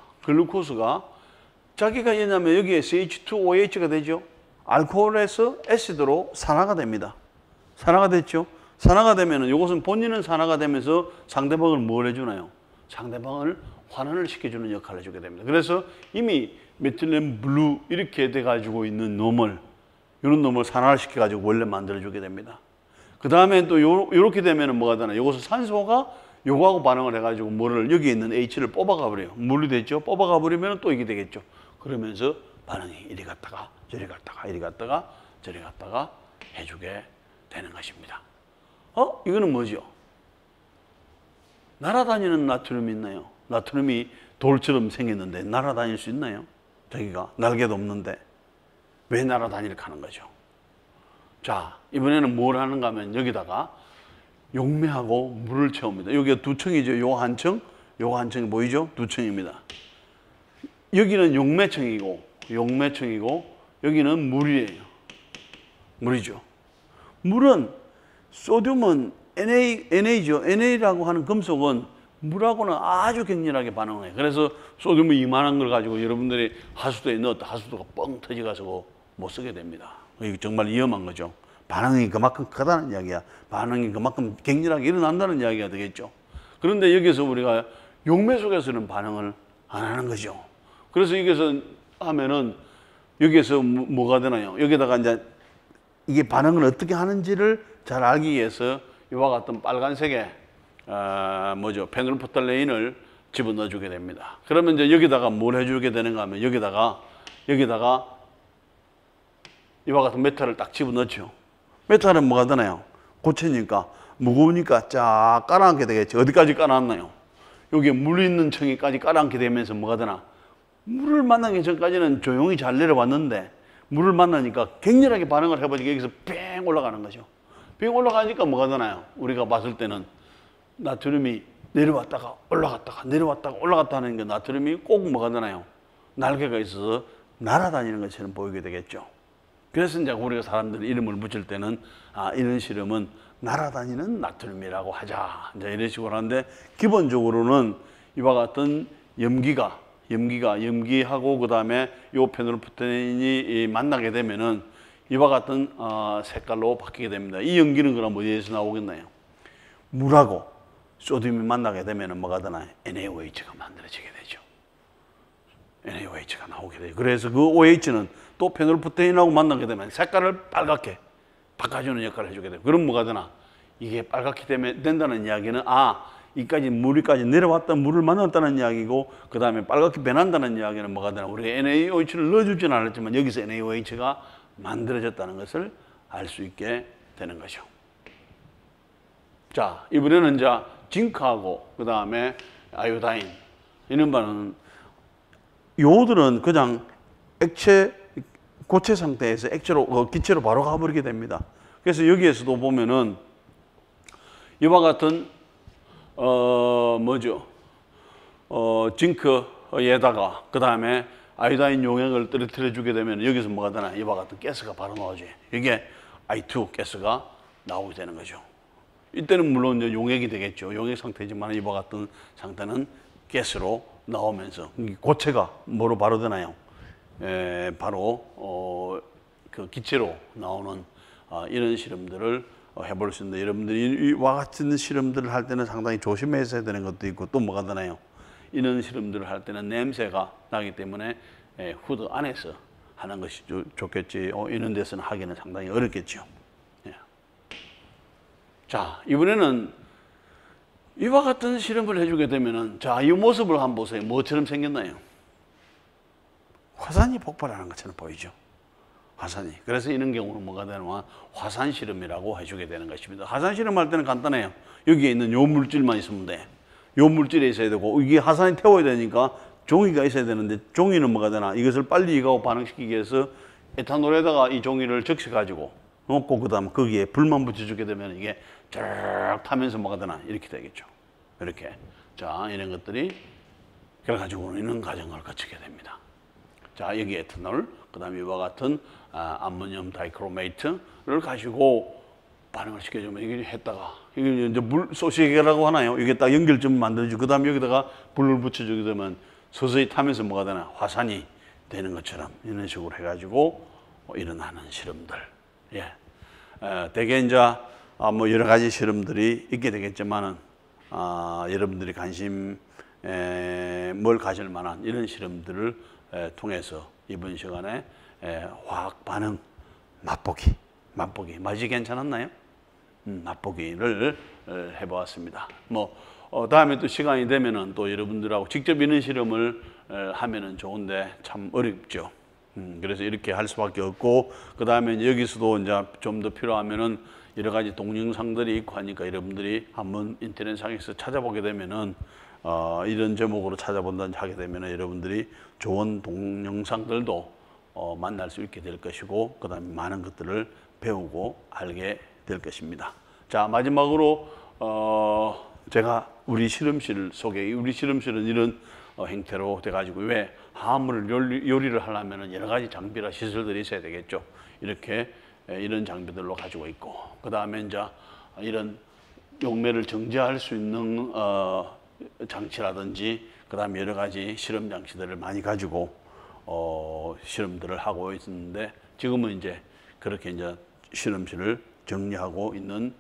자기가 왜냐면 여기에 CH2OH가 되죠. 알코올에서 애시드로 산화가 됩니다. 산화가 됐죠. 산화가 되면은 이것은 본인은 산화가 되면서 상대방을 뭘 해주나요? 상대방을 환원을 시켜주는 역할을 해주게 됩니다. 그래서 이미 메틸렌 블루 이렇게 돼가지고 있는 놈을, 이런 놈을 산화를 시켜가지고 원래 만들어주게 됩니다. 그 다음에 또 요렇게 되면은 뭐가 되나? 이것은 산소가 요거하고 반응을 해가지고 뭐를, 여기 있는 H를 뽑아가 버려요. 물이 됐죠? 뽑아가 버리면 또 이게 되겠죠. 그러면서 반응이 이리 갔다가 저리 갔다가 이리 갔다가 저리 갔다가 해주게 되는 것입니다. 이거는 뭐죠? 날아다니는 나트륨이 있나요? 나트륨이 돌처럼 생겼는데 날아다닐 수 있나요? 저기가 날개도 없는데 왜 날아다닐까 하는 거죠. 자, 이번에는 뭘 하는가 하면 여기다가 용매하고 물을 채웁니다. 여기가 두 층이죠. 요 한 층, 요 한 층이 보이죠? 두 층입니다. 여기는 용매층이고 여기는 물이에요. 물이죠. 물은, 소듐은 NA죠. NA라고 하는 금속은 물하고는 아주 격렬하게 반응을 해요. 그래서 소듐이 이만한 걸 가지고 여러분들이 하수도에 넣었다 하수도가 뻥 터져가지고 못 쓰게 됩니다. 이게 정말 위험한 거죠. 반응이 그만큼 크다는 이야기야. 반응이 그만큼 격렬하게 일어난다는 이야기가 되겠죠. 그런데 여기서 우리가 용매 속에서는 반응을 안 하는 거죠. 그래서 여기서 하면은 여기에서 뭐가 되나요? 여기다가 이제 이게 반응을 어떻게 하는지를 잘 알기 위해서 이와 같은 빨간색의 페놀프탈레인을 집어넣어 주게 됩니다. 그러면 이제 여기다가 뭘 해주게 되는가 하면 여기다가 이와 같은 메탈을 딱 집어넣죠. 메탈은 뭐가 되나요? 고체니까 무거우니까 쫙 깔아앉게 되겠죠. 어디까지 깔아앉나요? 여기에 물 있는 층에까지 깔아앉게 되면서 뭐가 되나? 물을 만나기 전까지는 조용히 잘 내려왔는데 물을 만나니까 격렬하게 반응을 해버리니까 여기서 뺑 올라가는 거죠. 뺑 올라가니까 뭐가 되나요? 우리가 봤을 때는 나트륨이 내려왔다가 올라갔다가 내려왔다가 올라갔다 하는 게 나트륨이 꼭 뭐가 되나요? 날개가 있어서 날아다니는 것처럼 보이게 되겠죠. 그래서 이제 우리가 사람들 이름을 붙일 때는 이런 실험은 날아다니는 나트륨이라고 하자. 이제 이런 식으로 하는데, 기본적으로는 이와 같은 염기하고 그 다음에 요 페놀프탈레인이 만나게 되면은 이와 같은 색깔로 바뀌게 됩니다. 이 염기는 그럼 어디에서 나오겠나요? 물하고 소듐이 만나게 되면은 뭐가 되나요? NaOH가 만들어지게 되죠. NaOH가 나오게 돼요. 그래서 그 OH는 또 페놀프탈레인하고 만나게 되면 색깔을 빨갛게 바꿔주는 역할을 해주게 돼요. 그럼 뭐가 되나? 이게 빨갛게 된다는 이야기는 이까지 물이까지 내려왔다 물을 만났다는 이야기고, 그 다음에 빨갛게 변한다는 이야기는 뭐가 되나? 우리가 NaOH를 넣어주지는 않았지만 여기서 NaOH가 만들어졌다는 것을 알 수 있게 되는 거죠. 자, 이번에는 이제 징크하고 그 다음에 아이오다인, 이런 바는 요들은 그냥 고체 상태에서 액체로 기체로 바로 가버리게 됩니다. 그래서 여기에서도 보면은 이와 같은 징크에다가 그 다음에 아이오다인 용액을 떨어뜨려 주게 되면 여기서 뭐가 되나? 이와 같은 가스가 바로 나오지. 이게 I2 가스가 나오게 되는 거죠. 이때는 물론 이제 용액이 되겠죠. 용액 상태지만 이와 같은 상태는 가스로 나오면서 고체가 뭐로 바로 되나요? 바로 그 기체로 나오는 이런 실험들을 해볼 수 있는데, 여러분들이 이와 같은 실험들을 할 때는 상당히 조심해서 해야 되는 것도 있고, 또 뭐가 되나요? 이런 실험들을 할 때는 냄새가 나기 때문에 후드 안에서 하는 것이 좋겠지. 이런 데서는 하기는 상당히 어렵겠죠. 예. 자, 이번에는 이와 같은 실험을 해주게 되면은, 자, 이 모습을 한번 보세요. 뭐처럼 생겼나요? 화산이 폭발하는 것처럼 보이죠. 화산이. 그래서 이런 경우는 뭐가 되느냐? 화산 실험이라고 해주게 되는 것입니다. 화산 실험할 때는 간단해요. 여기에 있는 요 물질만 있으면 돼. 요 물질에 있어야 되고, 이게 화산이 태워야 되니까 종이가 있어야 되는데, 종이는 뭐가 되나? 이것을 빨리 이거하고 반응시키기 위해서 에탄올에다가 이 종이를 적셔가지고 놓고, 그 다음 거기에 불만 붙여주게 되면 이게 쭉 타면서 뭐가 되나? 이렇게 되겠죠. 이렇게. 자, 이런 것들이 결과적으로 이런 과정을 거치게 됩니다. 자, 여기 에탄올, 그 다음에 이와 같은 암모늄 다이크로메이트를 가지고 반응을 시켜주면 이게 했다가, 이게 이제 물 소시계라고 하나요? 이게 딱 연결점 만들어주고, 그 다음에 여기다가 불을 붙여주게 되면 서서히 타면서 뭐가 되나? 화산이 되는 것처럼 이런 식으로 해가지고 일어나는 실험들. 예. 대개 이제 뭐 여러 가지 실험들이 있게 되겠지만은, 여러분들이 관심을 가질 만한 이런 실험들을 통해서 이번 시간에 화학 반응 맛보기 맛이 괜찮았나요? 맛보기를 해보았습니다. 뭐 다음에 또 시간이 되면은 또 여러분들하고 직접 이런 실험을 하면은 좋은데 참 어렵죠. 그래서 이렇게 할 수밖에 없고, 그 다음에 여기서도 이제 좀 더 필요하면은 여러 가지 동영상들이 있고 하니까 여러분들이 한번 인터넷상에서 찾아보게 되면은 이런 제목으로 찾아본다든지 하게 되면은 여러분들이 좋은 동영상들도 만날 수 있게 될 것이고, 그 다음에 많은 것들을 배우고 알게 될 것입니다. 자, 마지막으로 제가 우리 실험실 속에, 우리 실험실은 이런 형태로 돼가지고, 왜 화합물을 요리를 하려면 여러 가지 장비나 시설들이 있어야 되겠죠. 이렇게 이런 장비들로 가지고 있고, 그 다음에 이제 이런 용매를 정제할 수 있는 장치라든지, 그 다음에 여러 가지 실험 장치들을 많이 가지고 실험들을 하고 있었는데, 지금은 이제 그렇게 이제 실험실을 정리하고 있는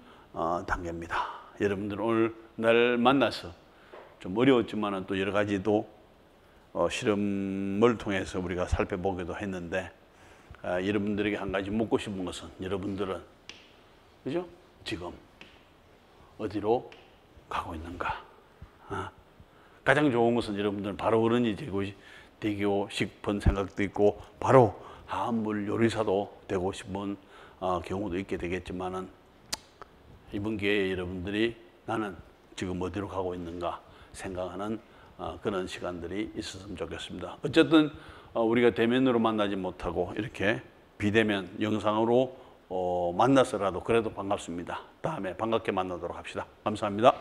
단계입니다. 여러분들 오늘 날 만나서 좀 어려웠지만은 또 여러 가지도 실험을 통해서 우리가 살펴보기도 했는데, 여러분들에게 한 가지 묻고 싶은 것은, 여러분들은 그죠? 지금 어디로 가고 있는가? 가장 좋은 것은 여러분들은 바로 어른이 되고 싶은 생각도 있고, 바로 화합물 요리사도 되고 싶은 경우도 있게 되겠지만은, 이번 기회에 여러분들이 나는 지금 어디로 가고 있는가 생각하는 그런 시간들이 있었으면 좋겠습니다. 어쨌든 우리가 대면으로 만나지 못하고 이렇게 비대면 영상으로 만나서라도 그래도 반갑습니다. 다음에 반갑게 만나도록 합시다. 감사합니다.